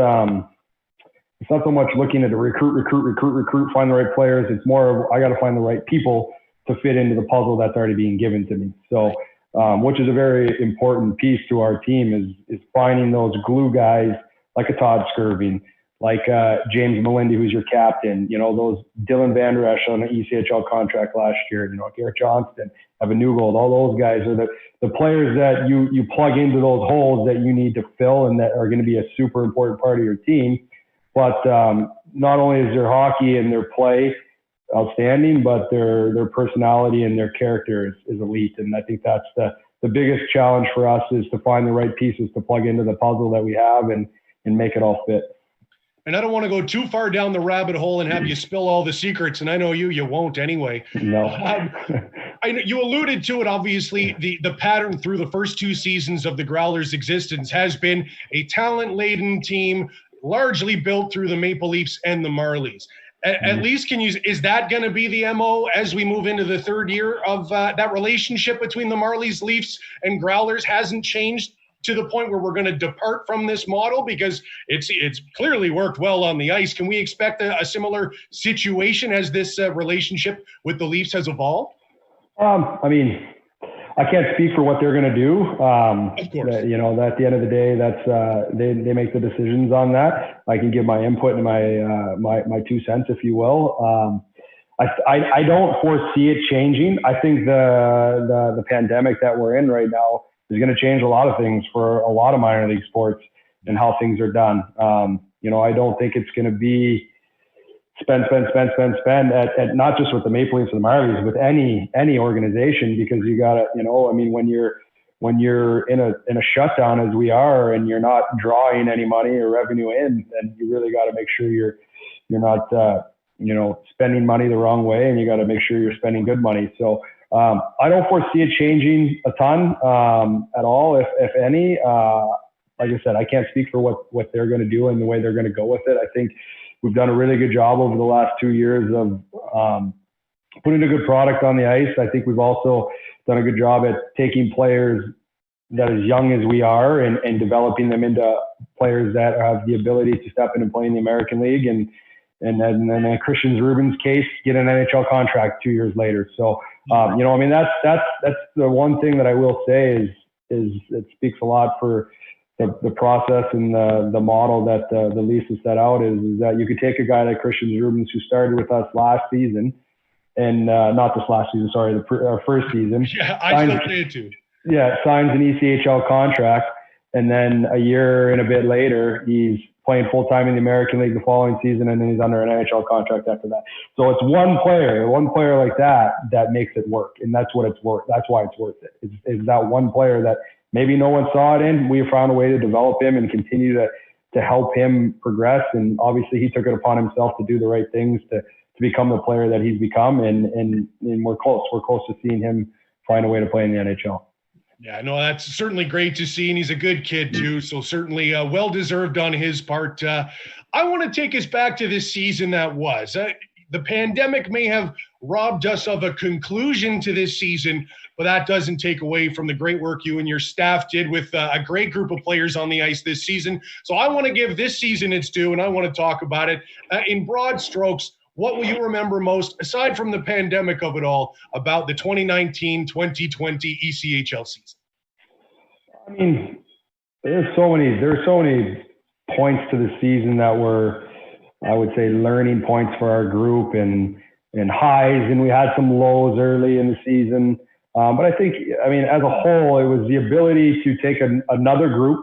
so much looking at the recruit, find the right players. It's more of I got to find the right people to fit into the puzzle that's already being given to me. So, which is a very important piece to our team is finding those glue guys like a Todd Skirving, like James Melindy, who's your captain. Those Dylan Van Der Esch on an ECHL contract last year. Garrett Johnston, Evan Newgold. All those guys are the players that you plug into those holes that you need to fill and that are going to be a super important part of your team. But not only is their hockey and their play outstanding, but their personality and their character is elite. And I think that's the biggest challenge for us, is to find the right pieces to plug into the puzzle that we have and make it all fit. And I don't want to go too far down the rabbit hole and have you spill all the secrets. And I know you won't anyway. No. I know you alluded to it. Obviously, the pattern through the first 2 seasons of the Growlers' existence has been a talent-laden team, largely built through the Maple Leafs and the Marlies. At least, is that going to be the MO as we move into the 3rd year of that relationship between the Marlies, Leafs, and Growlers hasn't changed to the point where we're going to depart from this model, because it's clearly worked well on the ice? Can we expect a similar situation as this relationship with the Leafs has evolved? I mean, I can't speak for what they're going to do. Of course. At the end of the day, that's they make the decisions on that. I can give my input and my 2 cents, if you will. I don't foresee it changing. I think the pandemic that we're in right now is going to change a lot of things for a lot of minor league sports and how things are done. I don't think it's going to be spend at not just with the Maple Leafs and the Marlies, with any organization, because you got to, when you're in a shutdown as we are, and you're not drawing any money or revenue in, then you really got to make sure you're not spending money the wrong way, and you got to make sure you're spending good money. So I don't foresee it changing a ton at all, if any. Like I said, I can't speak for what they're going to do and the way they're going to go with it. I think we've done a really good job over the last 2 years of putting a good product on the ice. I think we've also done a good job at taking players that as young as we are and developing them into players that have the ability to step in and play in the American League. And then in Christian Rubin's case, get an NHL contract 2 years later. So, that's the one thing that I will say is it speaks a lot for the process and the model that the Leafs has set out, is that you could take a guy like Christian Rubins, who started with us last season, and not this last season, sorry, our first season. Yeah, I still say it too. Yeah, signs an ECHL contract, and then a year and a bit later, he's playing full-time in the American League the following season, and then he's under an NHL contract after that. So it's one player like that makes it work, and that's what it's worth. That's why it's worth it. It's that one player that maybe no one saw it in. We found a way to develop him and continue to help him progress, and obviously he took it upon himself to do the right things to become the player that he's become, and we're close. We're close to seeing him find a way to play in the NHL. Yeah, no, that's certainly great to see, and he's a good kid too, so certainly well-deserved on his part. I want to take us back to this season that was. The pandemic may have robbed us of a conclusion to this season, but that doesn't take away from the great work you and your staff did with a great group of players on the ice this season. So I want to give this season its due, and I want to talk about it in broad strokes. What will you remember most, aside from the pandemic of it all, about the 2019-2020 ECHL season? I mean, there's so many points to the season that were, I would say, learning points for our group, and highs, and we had some lows early in the season. But I think, as a whole, it was the ability to take another group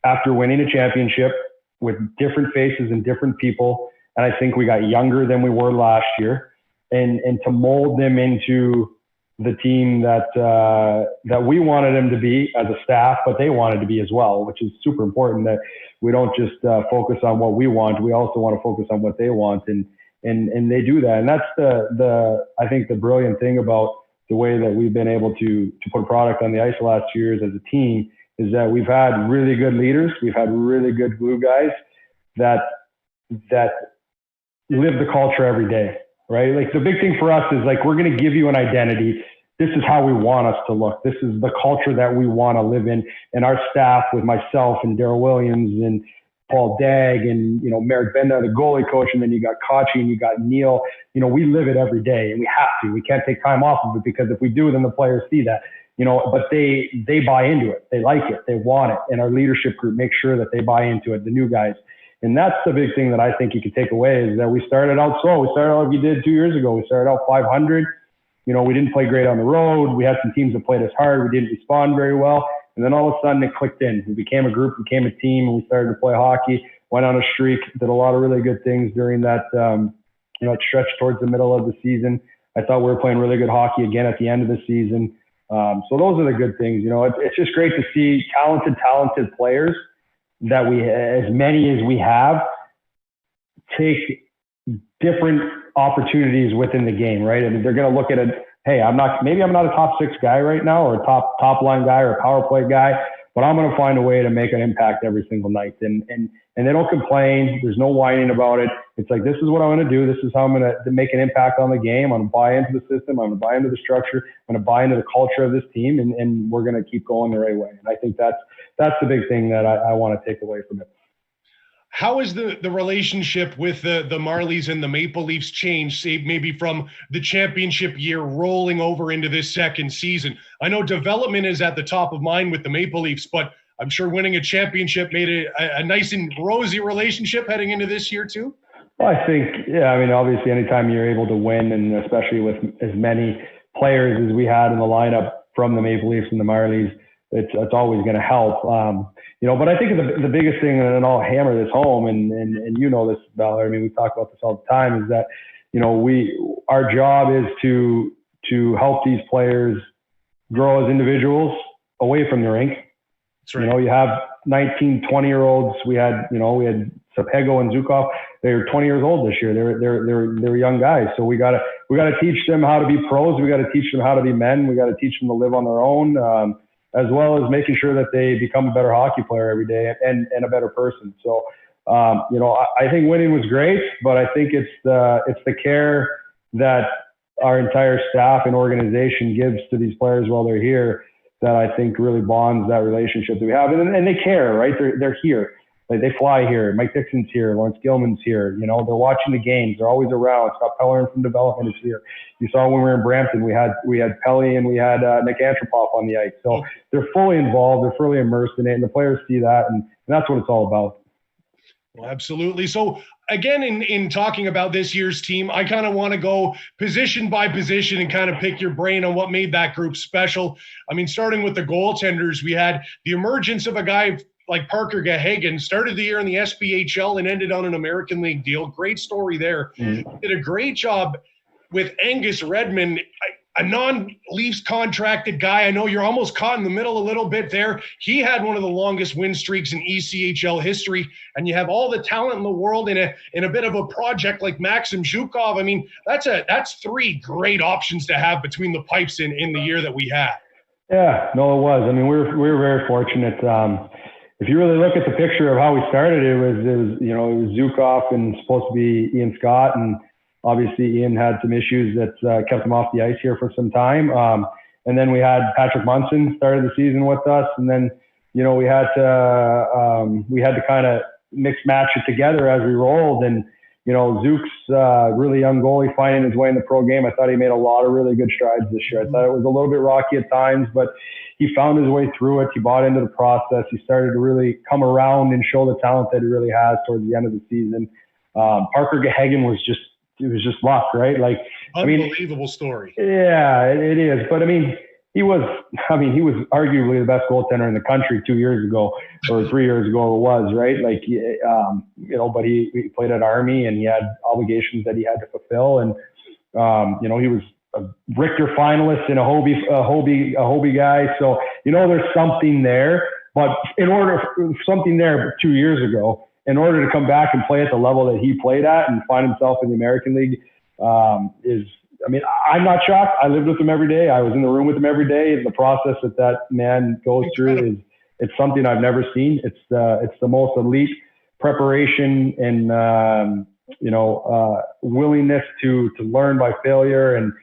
after winning a championship with different faces and different people. And I think we got younger than we were last year, and to mold them into the team that we wanted them to be as a staff, but they wanted to be as well, which is super important, that we don't just focus on what we want. We also want to focus on what they want, and they do that. And that's I think the brilliant thing about the way that we've been able to put a product on the ice the last 2 years as a team, is that we've had really good leaders. We've had really good glue guys that live the culture every day, right? Like, the big thing for us is, like, we're going to give you an identity. This is how we want us to look. This is the culture that we want to live in. And our staff, with myself and Daryl Williams and Paul Dagg and, Merrick Benda, the goalie coach, and then you got Kachi and you got Neil, we live it every day, and we have to. We can't take time off of it, because if we do, then the players see that, but they buy into it. They like it. They want it. And our leadership group makes sure that they buy into it, the new guys. And that's the big thing that I think you can take away, is that we started out slow. We started out like we did 2 years ago. We started out 500. We didn't play great on the road. We had some teams that played us hard. We didn't respond very well. And then all of a sudden it clicked in. We became a group, became a team, and we started to play hockey. went on a streak, did a lot of really good things during that, stretch towards the middle of the season. I thought we were playing really good hockey again at the end of the season. So those are the good things. It's just great to see talented players that as many as we have, take different opportunities within the game, right? I mean, they're going to look at it. Hey, maybe I'm not a top 6 guy right now, or a top line guy, or a power play guy, but I'm going to find a way to make an impact every single night. And they don't complain. There's no whining about it. It's like, this is what I'm going to do. This is how I'm going to make an impact on the game. I'm going to buy into the system. I'm going to buy into the structure. I'm going to buy into the culture of this team, and we're going to keep going the right way. And I think that's the big thing that I want to take away from it. How has the relationship with the Marlies and the Maple Leafs changed, say maybe from the championship year rolling over into this second season? I know development is at the top of mind with the Maple Leafs, but I'm sure winning a championship made it a nice and rosy relationship heading into this year too. Well, I think, obviously anytime you're able to win, and especially with as many players as we had in the lineup from the Maple Leafs and the Marlies, it's always going to help. But I think the biggest thing, and I'll hammer this home, and this, Ballard, I mean, we talk about this all the time, is that, our job is to help these players grow as individuals away from the rink. That's right. You have 19, 20-year-olds. We had Sapego and Zukov. They're 20 years old this year. They're young guys. So we gotta teach them how to be pros. We gotta teach them how to be men. We gotta teach them to live on their own. As well as making sure that they become a better hockey player every day and a better person. So, I think winning was great, but I think it's the care that our entire staff and organization gives to these players while they're here that I think really bonds that relationship that we have. And they care, right? They're here. Like, they fly here. Mike Dixon's here. Lawrence Gilman's here. They're watching the games. They're always around. Scott Pellerin from development is here. You saw when we were in Brampton, we had Pelly and we had Nick Antropov on the ice. So they're fully involved. They're fully immersed in it, and the players see that, and that's what it's all about. Well, absolutely. So again, in talking about this year's team, I kind of want to go position by position and kind of pick your brain on what made that group special. I mean, starting with the goaltenders, we had the emergence of a guy like Parker GAHAGEN, started the year in the SPHL and ended on an American League deal. Great story there. Did a great job with Angus Redmond, a non-Leafs contracted guy. I know you're almost caught in the middle a little bit there. He had one of the longest win streaks in ECHL history, and you have all the talent in the world in a bit of a project like Maxim Zhukov. I mean, that's 3 great options to have between the pipes in the year that we had. Yeah, no, it was. I mean, we were very fortunate. If you really look at the picture of how we started, it was Zukov and supposed to be Ian Scott, and obviously Ian had some issues that kept him off the ice here for some time. And then we had Patrick Munson started the season with us, and then we had to kind of mix match it together as we rolled. And Zook's really young goalie finding his way in the pro game. I thought he made a lot of really good strides this year. I thought it was a little bit rocky at times, but he found his way through it. He bought into the process. He started to really come around and show the talent that he really has towards the end of the season. Parker GAHAGEN was just luck, right? Like, unbelievable story. Yeah, it is. But I mean, he was arguably the best goaltender in the country 2 years ago, or 3 years ago it was, right? Like, but he played at Army, and he had obligations that he had to fulfill. And, he was a Richter finalist and a Hobie guy. So, there's something there, but something there 2 years ago, in order to come back and play at the level that he played at and find himself in the American League, I'm not shocked. I lived with him every day. I was in the room with him every day. The process that man goes through it's something I've never seen. It's the most elite preparation and, willingness to learn by failure and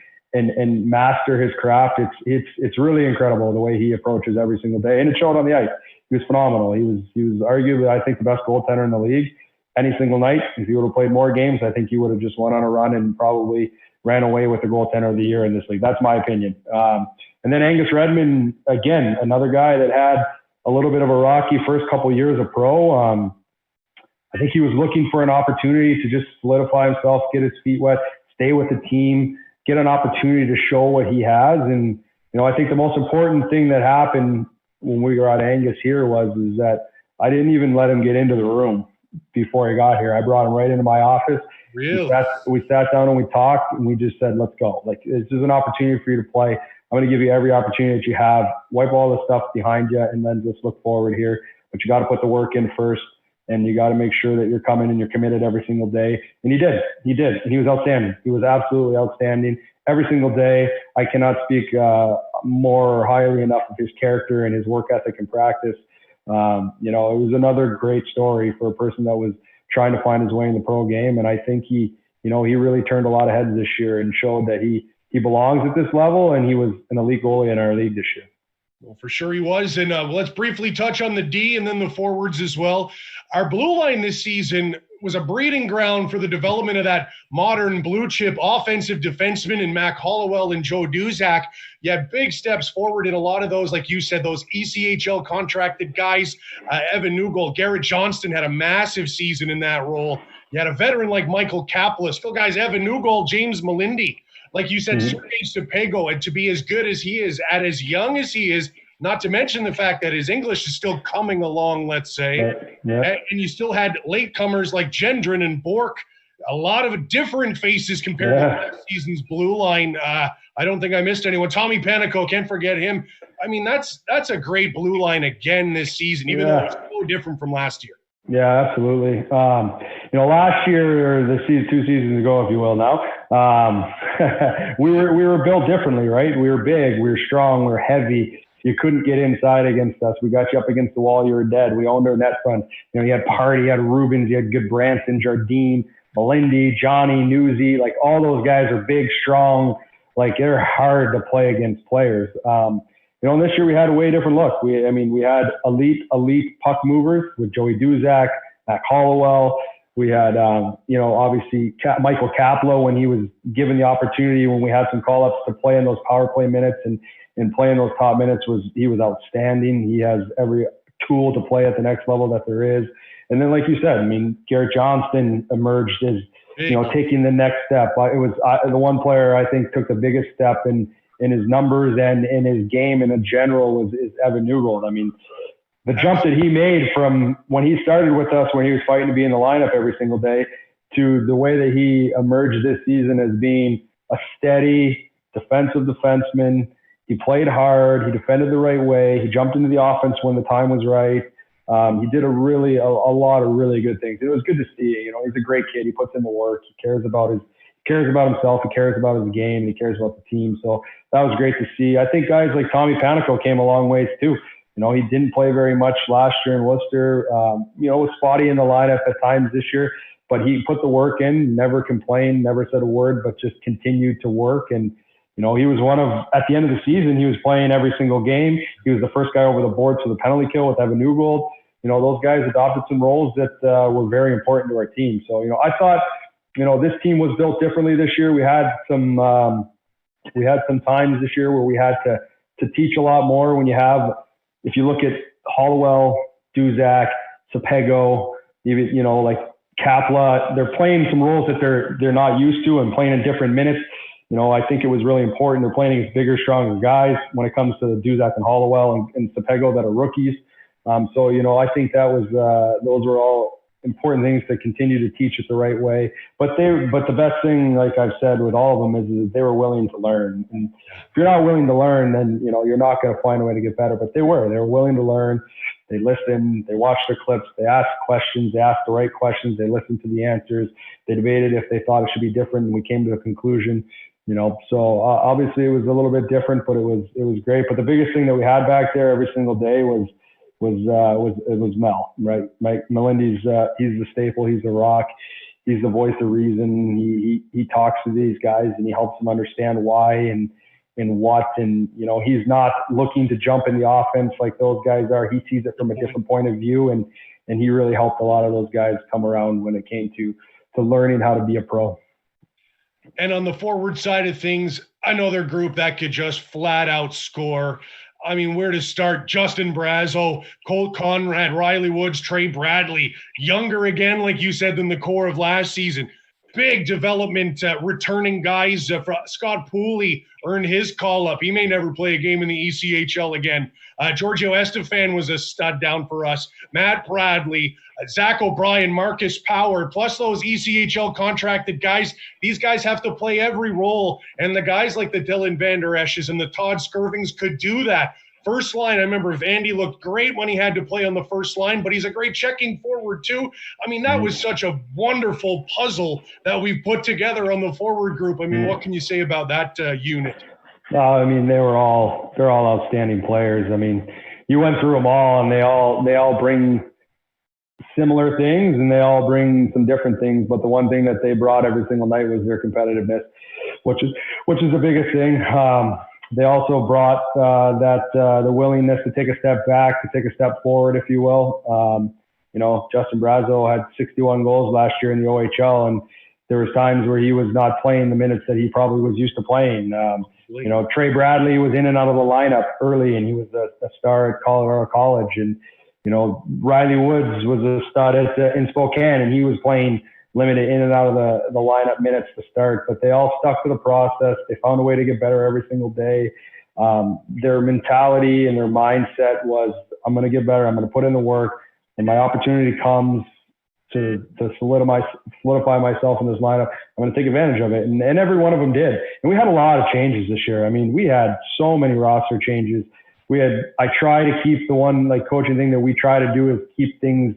master his craft. It's really incredible the way he approaches every single day. And it showed on the ice. He was phenomenal. He was arguably, I think, the best goaltender in the league any single night. If he would have played more games, I think he would have just went on a run and probably ran away with the goaltender of the year in this league. That's my opinion. And then Angus Redmond, again, another guy that had a little bit of a rocky first couple of years of pro. I think he was looking for an opportunity to just solidify himself, get his feet wet, stay with the team, get an opportunity to show what he has. And, I think the most important thing that happened when we were at Angus here is that I didn't even let him get into the room. before he got here. I brought him right into my office. Really? We sat down and we talked, and we just said, let's go. Like, this is an opportunity for you to play. I'm going to give you every opportunity that you have. Wipe all the stuff behind you, and then just look forward here. But you got to put the work in first, and you got to make sure that you're coming and you're committed every single day. And he did. He did. And he was outstanding. He was absolutely outstanding every single day. I cannot speak more highly enough of his character and his work ethic and practice. It was another great story for a person that was trying to find his way in the pro game. And I think he really turned a lot of heads this year and showed that he belongs at this level, and he was an elite goalie in our league this year. Well, for sure he was. And let's briefly touch on the D and then the forwards as well. Our blue line this season was a breeding ground for the development of that modern blue chip offensive defenseman in Mac Hollowell and Joe Duzak. You had big steps forward in a lot of those, like you said, those ECHL contracted guys. Evan Newgold, Garrett Johnston had a massive season in that role. You had a veteran like Michael Kapla, still guys, Evan Newgold, James Melindy. Like you said, Sergei Sapego, and to be as good as he is at as young as he is, not to mention the fact that his English is still coming along, let's say. Yeah. And you still had latecomers like Gendron and Bork, a lot of different faces compared to last season's blue line. I don't think I missed anyone. Tommy Panico, can't forget him. I mean, that's a great blue line again this season, even though it's so different from last year. Yeah, absolutely. Last year, or 2 seasons ago, if you will now, we were built differently, right? We were big, we were strong, we were heavy. You couldn't get inside against us. We got you up against the wall, you were dead. We owned our net front. You had Party, you had Rubens, you had good Branson, Jardine, Melindy, Johnny, Newsy. Like, all those guys are big, strong. Like, they're hard to play against players. This year we had a way different look. We had elite puck movers with Joey Duzak, Mac Hollowell. We had, obviously Michael KAPLA when he was given the opportunity, when we had some call-ups to play in those power play minutes and playing those top minutes, he was outstanding. He has every tool to play at the next level that there is. And then, like you said, Garrett Johnston emerged as, taking the next step. It was the one player I think took the biggest step in his numbers and in his game in general is Evan Newgold. The jump that he made from when he started with us, when he was fighting to be in the lineup every single day, to the way that he emerged this season as being a steady defensive defenseman. He played hard. He defended the right way. He jumped into the offense when the time was right. He did a lot of really good things. It was good to see. He's a great kid. He puts in the work. He cares about himself. He cares about his game. And he cares about the team. So that was great to see. I think guys like Tommy Panico came a long ways too. He didn't play very much last year in Worcester. Was spotty in the lineup at times this year, but he put the work in, never complained, never said a word, but just continued to work. And, he was at the end of the season, he was playing every single game. He was the first guy over the boards for the penalty kill with Evan Newgold. Those guys adopted some roles that were very important to our team. So, I thought, this team was built differently this year. We had some times this year where we had to teach a lot more. If you look at Hollowell, Duzak, Sapego, even, like KAPLA, they're playing some roles that they're not used to and playing in different minutes. I think it was really important. They're playing against bigger, stronger guys when it comes to the Duzak and Hollowell and Sapego that are rookies. I think that was those were all important things to continue to teach it the right way. But the best thing, like I've said with all of them, is they were willing to learn. And if you're not willing to learn, then you're not going to find a way to get better. But they were willing to learn. They listened. They watched the clips. They asked questions. They asked the right questions. They listened to the answers. They debated if they thought it should be different, and we came to a conclusion. So obviously it was a little bit different, but it was great. But the biggest thing that we had back there every single day was Mel, right? Mike Melindy's he's the staple. He's the rock. He's the voice of reason. He talks to these guys and he helps them understand why and what. And he's not looking to jump in the offense like those guys are. He sees it from a different point of view, and he really helped a lot of those guys come around when it came to learning how to be a pro. And on the forward side of things, another group that could just flat out score. Where to start? Justin Brazo, Colt Conrad, Riley Woods, Trey Bradley, younger again, like you said, than the core of last season. big development returning guys. Scott Pooley earned his call-up. He may never play a game in the ECHL again. Giorgio Estefan was a stud down for us. Matt Bradley, Zach O'Brien, Marcus Power, plus those ECHL contracted guys. These guys have to play every role, and the guys like the Dylan Van Der Esch's and the Todd Skirvings could do that. First line, I remember Vandy looked great when he had to play on the first line, but he's a great checking forward too. I mean, that was such a wonderful puzzle that we put together on the forward group. I mean, what can you say about that unit? I mean, they're all outstanding players. I mean, you went through them all, and they all bring similar things, and they all bring some different things. But the one thing that they brought every single night was their competitiveness, which is the biggest thing. They also brought the willingness to take a step back, to take a step forward, if you will. You know, Justin Brazo had 61 goals last year in the OHL, and there was times where he was not playing the minutes that he probably was used to playing. You know, Trey Bradley was in and out of the lineup early, and he was a star at Colorado College. And, you know, Riley Woods was a stud in Spokane, and he was playing limited in and out of the lineup minutes to start, but they all stuck to the process. They found a way to get better every single day. Their mentality and their mindset was, I'm going to get better. I'm going to put in the work, and my opportunity comes to solidify myself in this lineup. I'm going to take advantage of it. And every one of them did. And we had a lot of changes this year. I mean, we had so many roster changes. I try to keep the one like coaching thing that we try to do is keep things,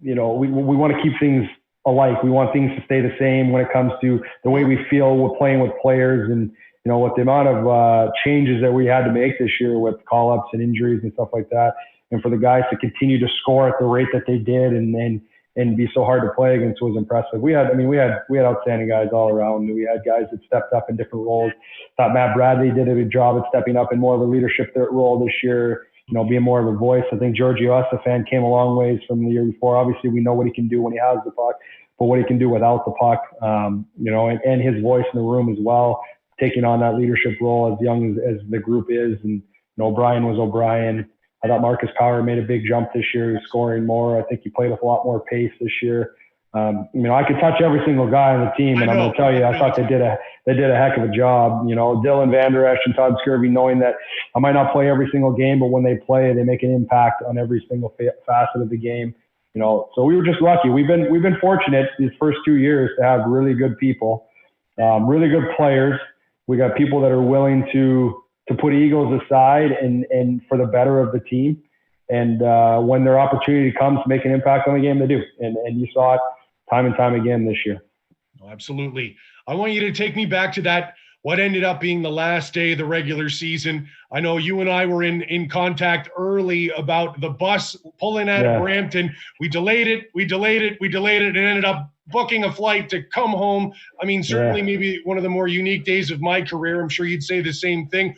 you know, we want to keep things alike. We want things to stay the same when it comes to the way we feel we're playing with players, and, you know, with the amount of changes that we had to make this year with call-ups and injuries and stuff like that. And for the guys to continue to score at the rate that they did and be so hard to play against was impressive. We had outstanding guys all around. We had guys that stepped up in different roles. Thought Matt Bradley did a good job at stepping up in more of a leadership role this year. You know, being more of a voice. I think Giorgio Estefan came a long ways from the year before. Obviously, we know what he can do when he has the puck, but what he can do without the puck, you know, and his voice in the room as well, taking on that leadership role as young as the group is. And, you know, O'Brien was O'Brien. I thought Marcus Power made a big jump this year. He's scoring more. I think he played with a lot more pace this year. You know, I could touch every single guy on the team, and I'm going to tell you, I thought they did a heck of a job. You know, Dylan Van Der Esch and Todd Skirving, knowing that I might not play every single game, but when they play, they make an impact on every single facet of the game. You know, so we were just lucky. We've been fortunate these first 2 years to have really good people, really good players. We got people that are willing to put egos aside and for the better of the team. And when their opportunity comes to make an impact on the game, they do. And you saw it time and time again this year. Oh, absolutely. I want you to take me back to that, what ended up being the last day of the regular season. I know you and I were in contact early about the bus pulling out of Brampton. We delayed it, and ended up booking a flight to come home. I mean, certainly maybe one of the more unique days of my career. I'm sure you'd say the same thing.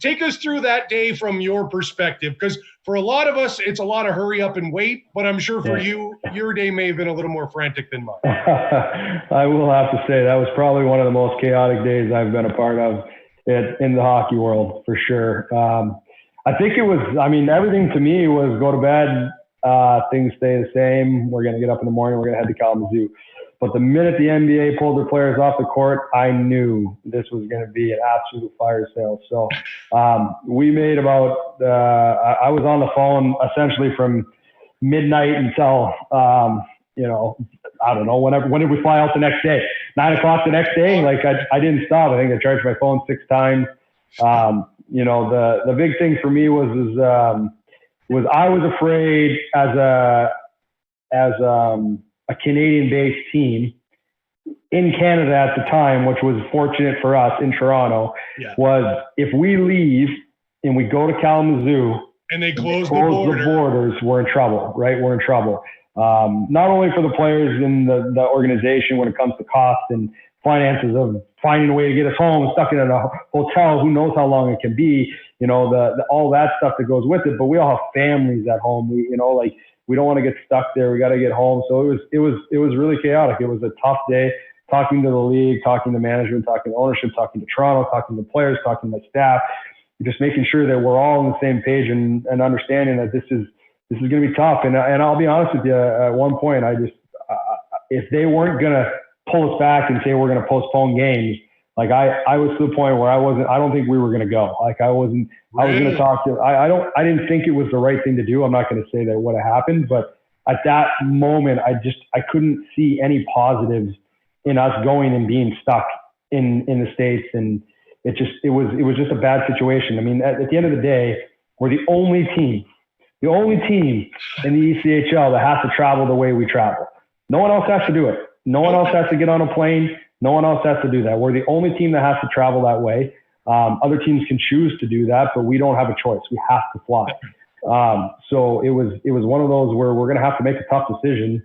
Take us through that day from your perspective, because for a lot of us, it's a lot of hurry up and wait, but I'm sure for you, your day may have been a little more frantic than mine. I will have to say that was probably one of the most chaotic days I've been a part of in the hockey world, for sure. I think it was, I mean, everything to me was go to bed, things stay the same. We're going to get up in the morning, we're going to head to Kalamazoo. But the minute the NBA pulled their players off the court, I knew this was going to be an absolute fire sale. So we made about, I was on the phone essentially from midnight until, you know, I don't know, when did we fly out the next day? 9 o'clock the next day? Like I didn't stop. I think I charged my phone 6 times. You know, the big thing for me was I was afraid as a Canadian-based team in Canada at the time, which was fortunate for us in Toronto, was if we leave and we go to Kalamazoo and they close the borders, we're in trouble, right? We're in trouble. Not only for the players in the organization when it comes to cost and finances of finding a way to get us home, stuck in a hotel, who knows how long it can be, you know, all that stuff that goes with it. But we all have families at home. We don't want to get stuck there. We got to get home. So it was really chaotic. It was a tough day, talking to the league, talking to management, talking to ownership, talking to Toronto, talking to the players, talking to the staff, just making sure that we're all on the same page and understanding that this is going to be tough. And I'll be honest with you, at one point, if they weren't going to pull us back and say we're going to postpone games, like I was to the point where I don't think we were going to go. Like I was going to talk to, I didn't think it was the right thing to do. I'm not going to say that it would have happened, but at that moment, I couldn't see any positives in us going and being stuck in the States. And it was just a bad situation. I mean, at the end of the day, we're the only team in the ECHL that has to travel the way we travel. No one else has to do it. No one else has to get on a plane. No one else has to do that. We're the only team that has to travel that way. Other teams can choose to do that, but we don't have a choice. We have to fly. So it was one of those where we're going to have to make a tough decision.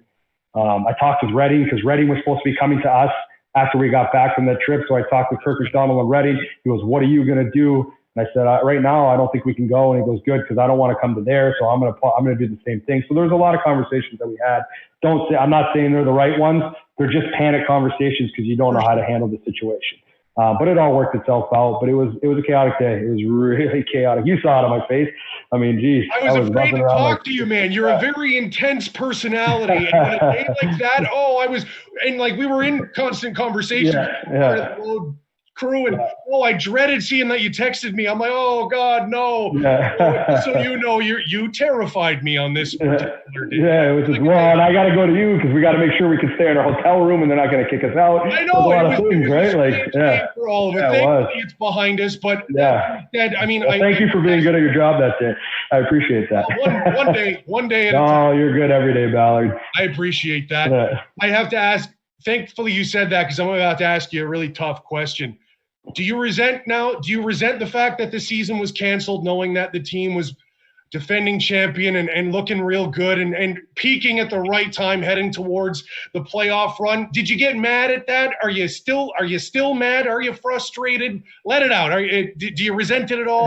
I talked with Reading because Reading was supposed to be coming to us after we got back from that trip. So I talked with Kirk McDonald and Reading. He goes, "What are you going to do?" And I said, "Right now, I don't think we can go." And he goes, "Good, because I don't want to come to there. So I'm going to do the same thing." So there's a lot of conversations that we had. I'm not saying they're the right ones. They're just panic conversations because you don't know how to handle the situation. But it all worked itself out. But it was a chaotic day. It was really chaotic. You saw it on my face. I mean, geez. I was afraid to talk to you, man. You're a very intense personality. And on a day like that, we were in constant conversation. Yeah. Crew and I dreaded seeing that you texted me. I'm like, oh God, no. Yeah. So you terrified me on this particular day. Yeah, it was just, and I got to go to you because we got to make sure we can stay in our hotel room and they're not going to kick us out. I know. There's a lot of things, right? Like, for all of it. Thankfully, it's behind us. But thank you for being good at your job that day. I appreciate that. One day. Oh, you're good every day, Ballard. I appreciate that. Yeah. I have to ask. Thankfully, you said that because I'm about to ask you a really tough question. Do you resent the fact that the season was canceled, knowing that the team was defending champion and looking real good and peaking at the right time, heading towards the playoff run? Did you get mad at that? Are you still mad? Are you frustrated? Let it out. Do you resent it at all?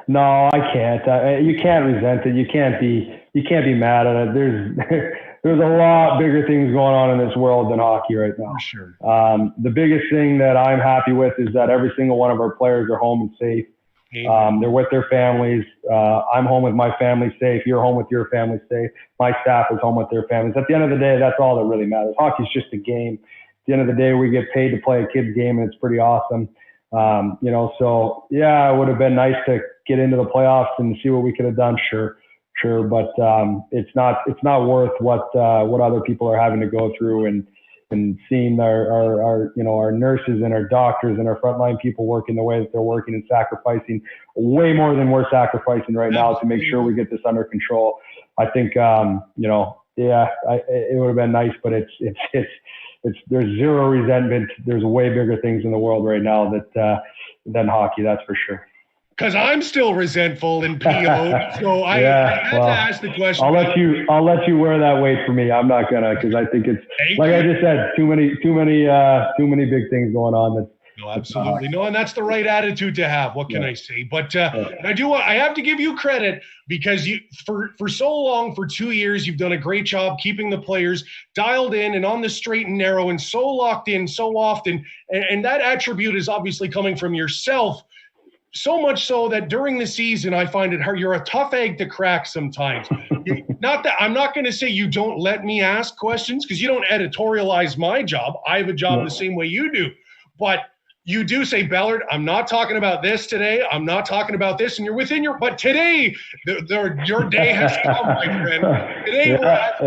No, I can't. You can't resent it. You can't be mad at it. There's a lot bigger things going on in this world than hockey right now. For sure. The biggest thing that I'm happy with is that every single one of our players are home and safe. They're with their families. I'm home with my family safe. You're home with your family safe. My staff is home with their families. At the end of the day, that's all that really matters. Hockey's just a game. At the end of the day, we get paid to play a kid's game, and it's pretty awesome. So yeah, it would have been nice to get into the playoffs and see what we could have done. Sure. But it's not worth what other people are having to go through and seeing our nurses and our doctors and our frontline people working the way that they're working and sacrificing way more than we're sacrificing right now to make sure we get this under control. I think it would have been nice, but it's there's zero resentment. There's way bigger things in the world right now than hockey, that's for sure. Because I'm still resentful and PO'd, so I had to ask the question. I'll let you wear that weight for me. I'm not gonna, because I think it's I just said, too many big things going on. No, absolutely no, and that's the right attitude to have. What can I say? But I have to give you credit because you for so long, for 2 years, you've done a great job keeping the players dialed in and on the straight and narrow and so locked in so often, and that attribute is obviously coming from yourself. So much so that during the season, I find you're a tough egg to crack sometimes. Not that I'm not going to say you don't let me ask questions because you don't editorialize my job. I have a job the same way you do. But you do say, Ballard, I'm not talking about this today. I'm not talking about this. And you're within but today, your day has come, my friend. Today, we'll ask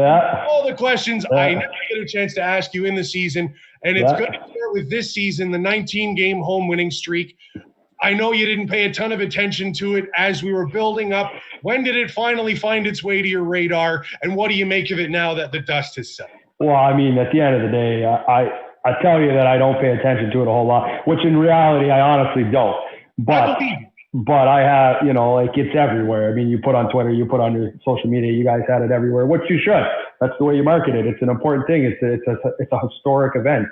all the questions I never get a chance to ask you in the season. And it's good to start with this season, the 19-game home winning streak. I know you didn't pay a ton of attention to it as we were building up. When did it finally find its way to your radar? And what do you make of it now that the dust has settled? Well, I mean, at the end of the day, I tell you that I don't pay attention to it a whole lot, which in reality, I honestly don't. But I have, it's everywhere. I mean, you put on Twitter, you put on your social media, you guys had it everywhere, which you should. That's the way you market it. It's an important thing. It's a historic event.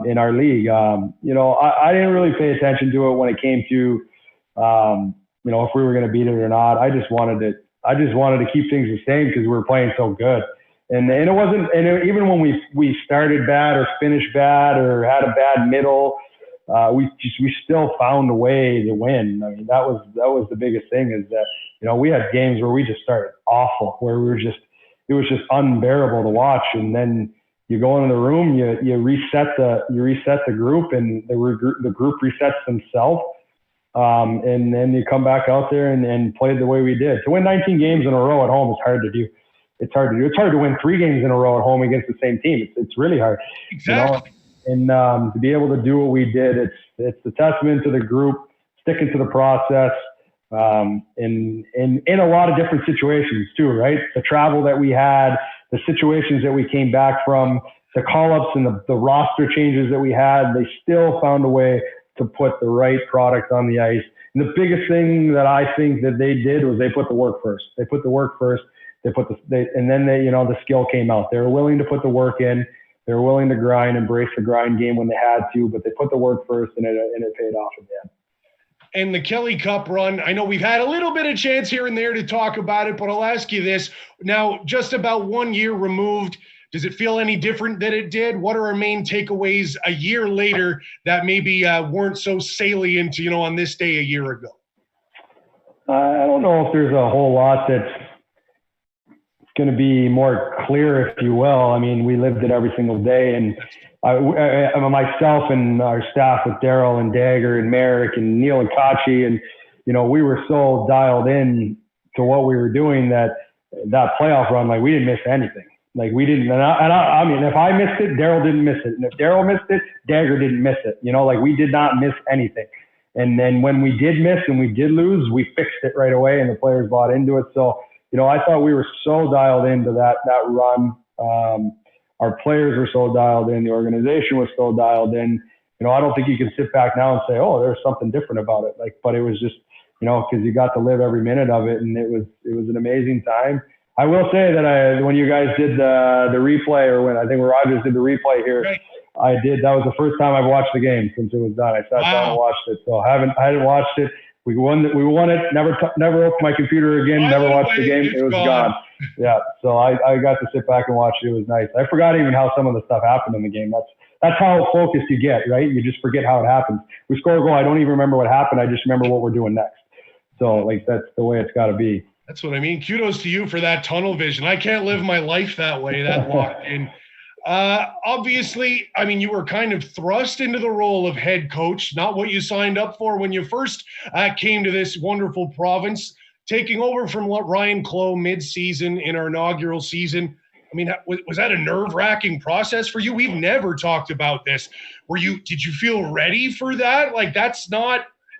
In our league, I didn't really pay attention to it when it came to, if we were going to beat it or not. I just wanted to keep things the same because we were playing so good. And it wasn't, even when we started bad or finished bad or had a bad middle, we still found a way to win. I mean, that was the biggest thing is that, we had games where we just started awful, where it was just unbearable to watch. And then, you go into the room, you reset the group, and the group resets themselves. And then you come back out there and play the way we did. To win 19 games in a row at home is hard to do. It's hard to win 3 games in a row at home against the same team. It's really hard. Exactly. And to be able to do what we did, it's a testament to the group, sticking to the process, in a lot of different situations too, right? The travel that we had, the situations that we came back from, the call-ups and the roster changes that we had, they still found a way to put the right product on the ice. And the biggest thing that I think that they did was they put the work first. And then the skill came out. They were willing to put the work in. They were willing to embrace the grind game when they had to, but they put the work first, and it paid off at the end. And the Kelly Cup run, I know we've had a little bit of chance here and there to talk about it, but I'll ask you this. Now, just about 1 year removed, does it feel any different than it did? What are our main takeaways a year later that maybe weren't so salient, on this day a year ago? I don't know if there's a whole lot that's going to be more clear, if you will. I mean, we lived it every single day, and myself and our staff with Daryl and Dagger and Merrick and Neil and Kachi, and we were so dialed in to what we were doing that playoff run, like, we didn't miss anything. Like, we didn't, I mean, if I missed it, Daryl didn't miss it, and if Daryl missed it, Dagger didn't miss it. Like, we did not miss anything. And then when we did miss and we did lose, we fixed it right away, and the players bought into it. So, I thought we were so dialed into that run. Our players were so dialed in. The organization was so dialed in. I don't think you can sit back now and say, oh, there's something different about it. But it was just, because you got to live every minute of it, and it was an amazing time. I will say that when you guys did the replay, or when I think Rogers did the replay here, right. That was the first time I've watched the game since it was done. I sat down and watched it. So I hadn't watched it. We won it. Never opened my computer again. Never watched the game. It was gone. Yeah. So I got to sit back and watch it. It was nice. I forgot even how some of the stuff happened in the game. That's how focused you get, right? You just forget how it happens. We score a goal. I don't even remember what happened. I just remember what we're doing next. So that's the way it's got to be. That's what I mean. Kudos to you for that tunnel vision. I can't live my life that way, that locked in. Obviously, I mean, you were kind of thrust into the role of head coach, not what you signed up for when you first came to this wonderful province, taking over from Ryan Clough mid-season in our inaugural season. I mean, was that a nerve-wracking process for you? We've never talked about this. Did you feel ready for that?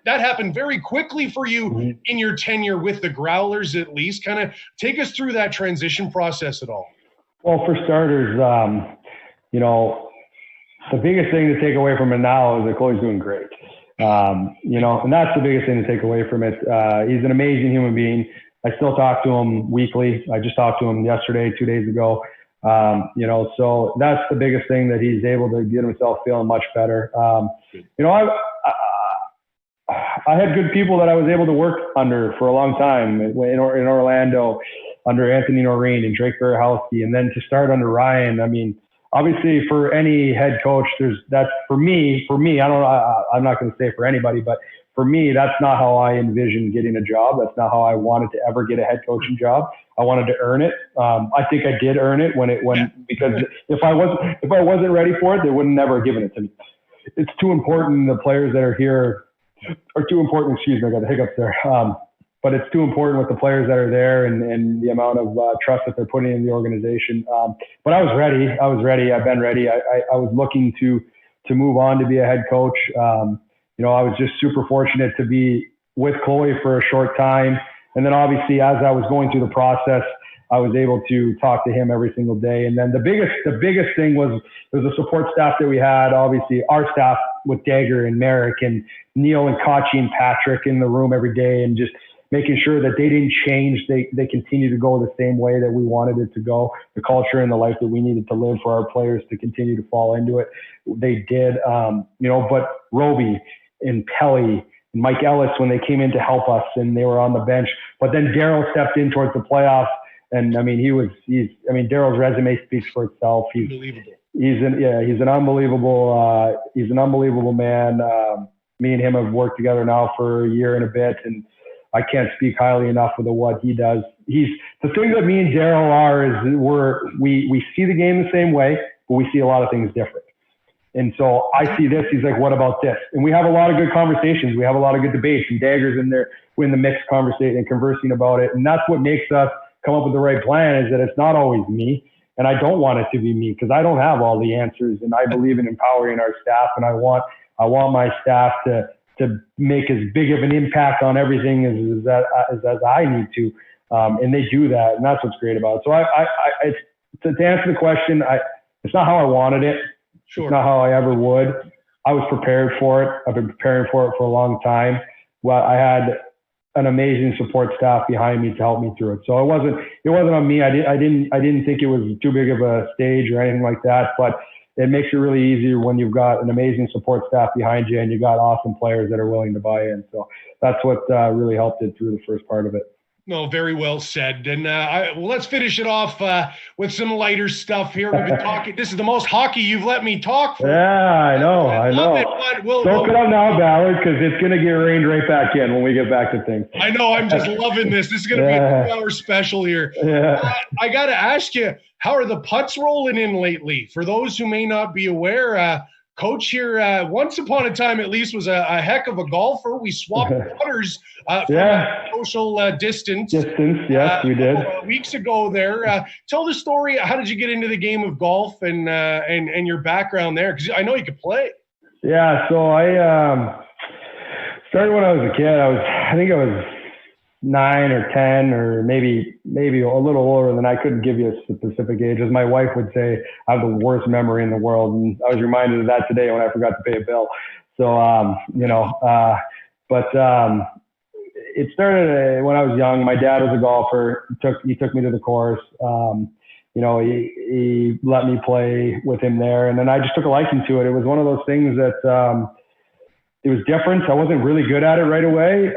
That happened very quickly for you in your tenure with the Growlers, at least. Kind of take us through that transition process at all. Well, for starters, the biggest thing to take away from it now is that Chloe's doing great. And that's the biggest thing to take away from it. He's an amazing human being. I still talk to him weekly. I just talked to him yesterday, 2 days ago. So that's the biggest thing, that he's able to get himself feeling much better. I had good people that I was able to work under for a long time in Orlando, under Anthony Noreen and Drake Berehowski, and then to start under Ryan. I mean, obviously for any head coach, that's for me, I'm not going to say for anybody, but for me, that's not how I envisioned getting a job. That's not how I wanted to ever get a head coaching job. I wanted to earn it. I think I did earn it because if I wasn't ready for it, they would never have given it to me. It's too important. The players that are here are too important. Excuse me, I got the hiccups there. But it's too important with the players that are there and the amount of trust that they're putting in the organization. But I was ready. I've been ready. I was looking to move on to be a head coach. I was just super fortunate to be with Chloe for a short time. And then obviously, as I was going through the process, I was able to talk to him every single day. And then the biggest thing was the support staff that we had. Obviously, our staff with Dagger and Merrick and Neil and Kachi and Patrick in the room every day, and just making sure that they didn't change. They continue to go the same way that we wanted it to go, the culture and the life that we needed to live for our players to continue to fall into it. They did, but Roby and Pelly and Mike Ellis, when they came in to help us and they were on the bench, but then Daryl stepped in towards the playoffs. And I mean, Daryl's resume speaks for itself. He's an unbelievable man. Me and him have worked together now for a year and a bit, and I can't speak highly enough of what he does. The thing that me and Daryl are is we see the game the same way. but we see a lot of things different. And so I see this, he's like, what about this? And we have a lot of good conversations. We have a lot of good debates, and Dagger's in there in the mix conversation and conversing about it. And that's what makes us come up with the right plan, is that it's not always me. And I don't want it to be me, because I don't have all the answers, and I believe in empowering our staff, and I want my staff to make as big of an impact on everything as I need to. And they do that. And that's what's great about it. So to answer the question, it's not how I wanted it. Sure. It's not how I ever would. I was prepared for it. I've been preparing for it for a long time. Well, I had an amazing support staff behind me to help me through it. So it wasn't on me. I didn't think it was too big of a stage or anything like that, but it makes it really easier when you've got an amazing support staff behind you and you've got awesome players that are willing to buy in. So that's what really helped it through the first part of it. No, very well said. And let's finish it off with some lighter stuff here. We've been talking. This is the most hockey you've let me talk for. Yeah, I know. Soak it up now, Ballard, because it's going to get rained right back in when we get back to things. I know. I'm just loving this. This is going to be a 2-hour special here. Yeah. I got to ask you, how are the putts rolling in lately? For those who may not be aware, Coach here, once upon a time at least, was a heck of a golfer. We swapped putters from social distance. Yes, we did. Weeks ago there. Tell the story. How did you get into the game of golf and your background there? Because I know you could play. Yeah, so I started when I was a kid. I think I was 9 or 10 or maybe a little older than I couldn't give you a specific age. As my wife would say, I have the worst memory in the world. And I was reminded of that today when I forgot to pay a bill. So, it started when I was young. My dad was a golfer. He took me to the course. He let me play with him there. And then I just took a liking to it. It was one of those things that it was different. I wasn't really good at it right away.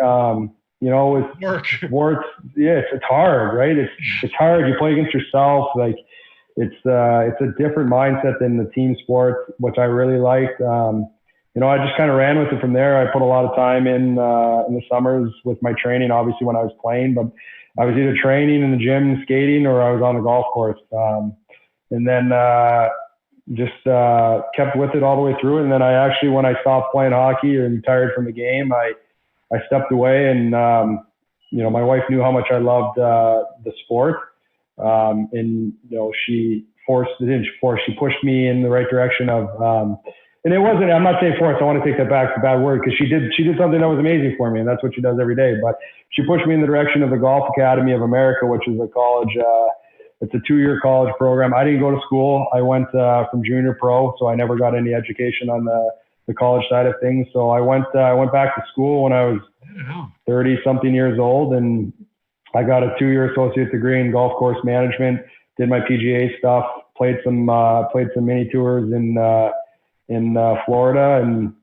It's hard, right? It's hard. You play against yourself. Like it's a different mindset than the team sport, which I really liked. I just kind of ran with it from there. I put a lot of time in the summers with my training, obviously when I was playing, but I was either training in the gym, skating, or I was on the golf course. And then just kept with it all the way through. And then when I stopped playing hockey and retired from the game, I stepped away, and my wife knew how much I loved the sport, and she pushed me in the right direction of, and it wasn't. I'm not saying forced. I want to take that back. It's a bad word, because she did something that was amazing for me, and that's what she does every day. But she pushed me in the direction of the Golf Academy of America, which is a college. It's a 2-year college program. I didn't go to school. I went from junior pro, so I never got any education on the college side of things. So I went back to school when I was 30 something years old, and I got a 2-year associate degree in golf course management, did my PGA stuff, played some mini tours in Florida, and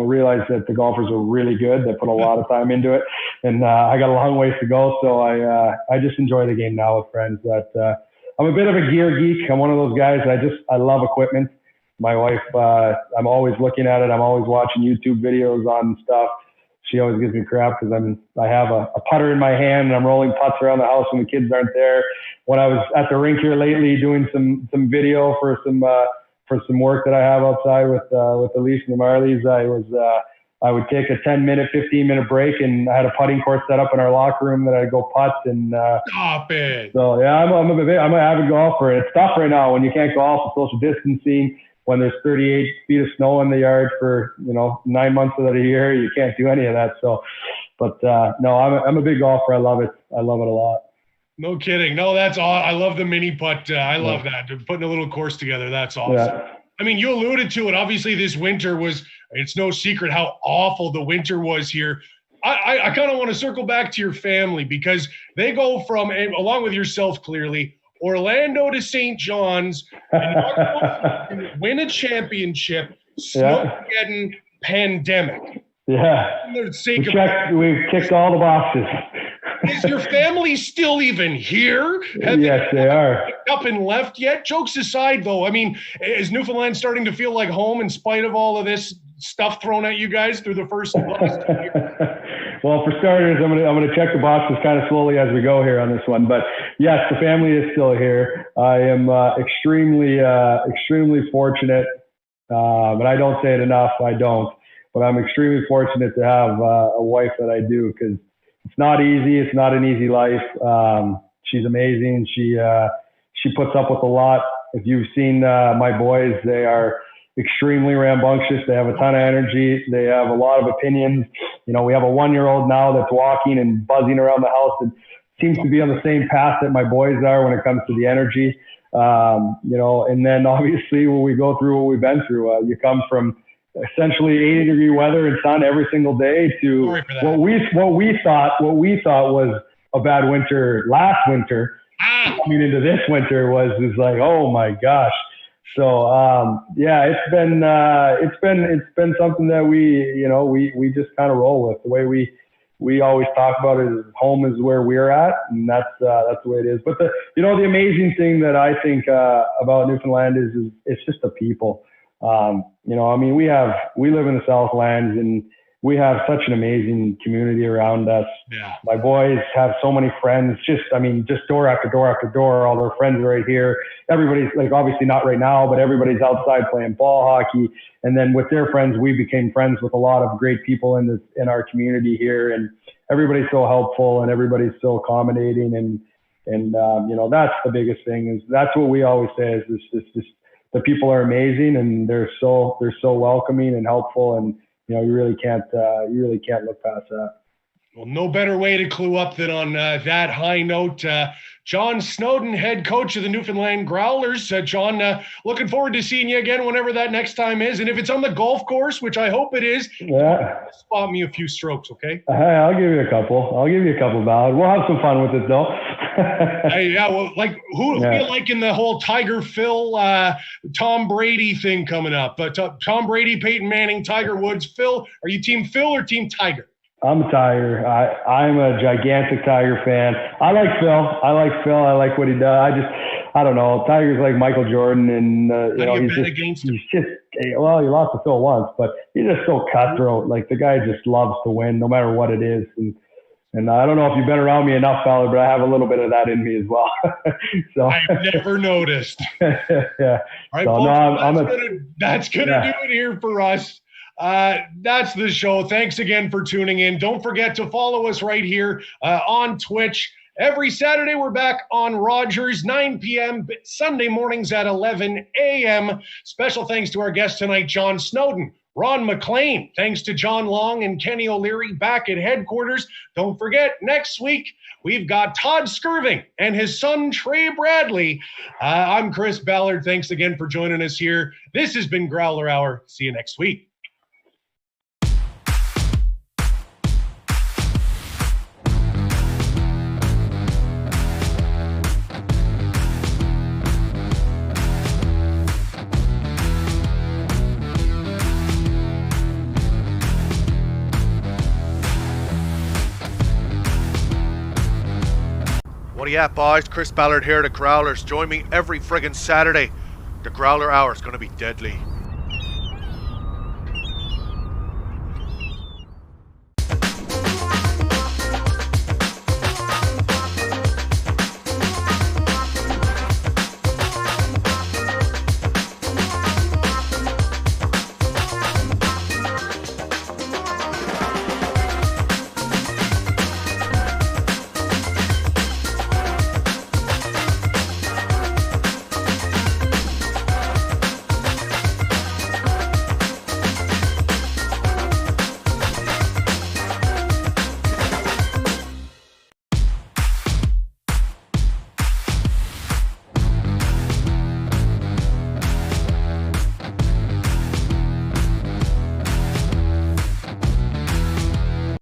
realized that the golfers were really good. They put a lot of time into it, and I got a long ways to go. So I just enjoy the game now with friends. I'm a bit of a gear geek. I'm one of those guys. I love equipment. My wife, I'm always looking at it. I'm always watching YouTube videos on stuff. She always gives me crap because I have a putter in my hand and I'm rolling putts around the house when the kids aren't there. When I was at the rink here lately doing some video for some work that I have outside with the Leafs and the Marlies, I would take a 10-minute, 15-minute break, and I had a putting course set up in our locker room that I'd go putt. And stop it. So yeah, I'm an avid golfer, and it's tough right now when you can't golf with social distancing. When there's 38 feet of snow in the yard for 9 months of the year, you can't do any of that. So, but no, I'm a big golfer. I love it. I love it a lot. No kidding. No, that's all. I love the mini putt. I love that. Putting a little course together. That's awesome. Yeah. I mean, you alluded to it. Obviously, this winter it's no secret how awful the winter was here. I kind of want to circle back to your family, because they go from, along with yourself clearly, Orlando to St. John's, and win a championship, Snowden pandemic. Yeah. We've kicked all the boxes. Is your family still even here? Yes, they are. Picked up and left yet? Jokes aside, though, I mean, is Newfoundland starting to feel like home in spite of all of this stuff thrown at you guys through the first last 2 years? Well, for starters, I'm gonna check the boxes kind of slowly as we go here on this one. But yes, the family is still here. I am extremely fortunate, but I don't say it enough. I don't, but I'm extremely fortunate to have a wife that I do, because it's not easy. It's not an easy life. She's amazing. She puts up with a lot. If you've seen my boys, they are extremely rambunctious. They have a ton of energy. They have a lot of opinions. You know, we have a 1-year-old now that's walking and buzzing around the house and seems to be on the same path that my boys are when it comes to the energy. You know, and then obviously when we go through what we've been through, you come from essentially 80-degree weather and sun every single day to what we thought was a bad winter last winter. Coming into this winter was like, oh my gosh. So yeah, it's been something that we just kind of roll with. The way we always talk about it is home is where we're at, and that's the way it is. But the amazing thing that I think about Newfoundland is it's just the people. You know, I mean, we live in the Southlands, and we have such an amazing community around us. Yeah. My boys have so many friends, just door after door after door. All their friends are right here. Everybody's like, obviously not right now, but everybody's outside playing ball hockey. And then with their friends, we became friends with a lot of great people in our community here. And everybody's so helpful, and everybody's so accommodating. And you know, that's the biggest thing. Is that's what we always say is this the people are amazing, and they're so welcoming and helpful. And you know, you really can't look past that. Well, no better way to clue up than on that high note. John Snowden, head coach of the Newfoundland Growlers. John, looking forward to seeing you again whenever that next time is. And if it's on the golf course, which I hope it is, spot me a few strokes, okay? Hey, I'll give you a couple, Ballard. We'll have some fun with it, though. Hey, yeah, well, like who do you like in the whole Tiger Phil, Tom Brady thing coming up? Tom Brady, Peyton Manning, Tiger Woods. Phil, are you team Phil or team Tiger? I'm a Tiger. I'm a gigantic Tiger fan. I like Phil. I like what he does. I don't know. Tiger's like Michael Jordan, and you know, he's just well, he lost to Phil once, but he's just so cutthroat. Like the guy just loves to win, no matter what it is. And I don't know if you've been around me enough, Ballard, but I have a little bit of that in me as well. So I've never noticed. Yeah. All right, so, that's gonna do it here for us. That's the show. Thanks again for tuning in. Don't forget to follow us right here on Twitch. Every Saturday, we're back on Rogers, 9 p.m., Sunday mornings at 11 a.m. Special thanks to our guest tonight, John Snowden, Ron MacLean. Thanks to John Long and Kenny O'Leary back at headquarters. Don't forget, next week, we've got Todd Skirving and his son, Trey Bradley. I'm Chris Ballard. Thanks again for joining us here. This has been Growler Hour. See you next week. What do you at, boys? Chris Ballard here, the Growlers. Join me every friggin' Saturday. The Growler Hour is going to be deadly.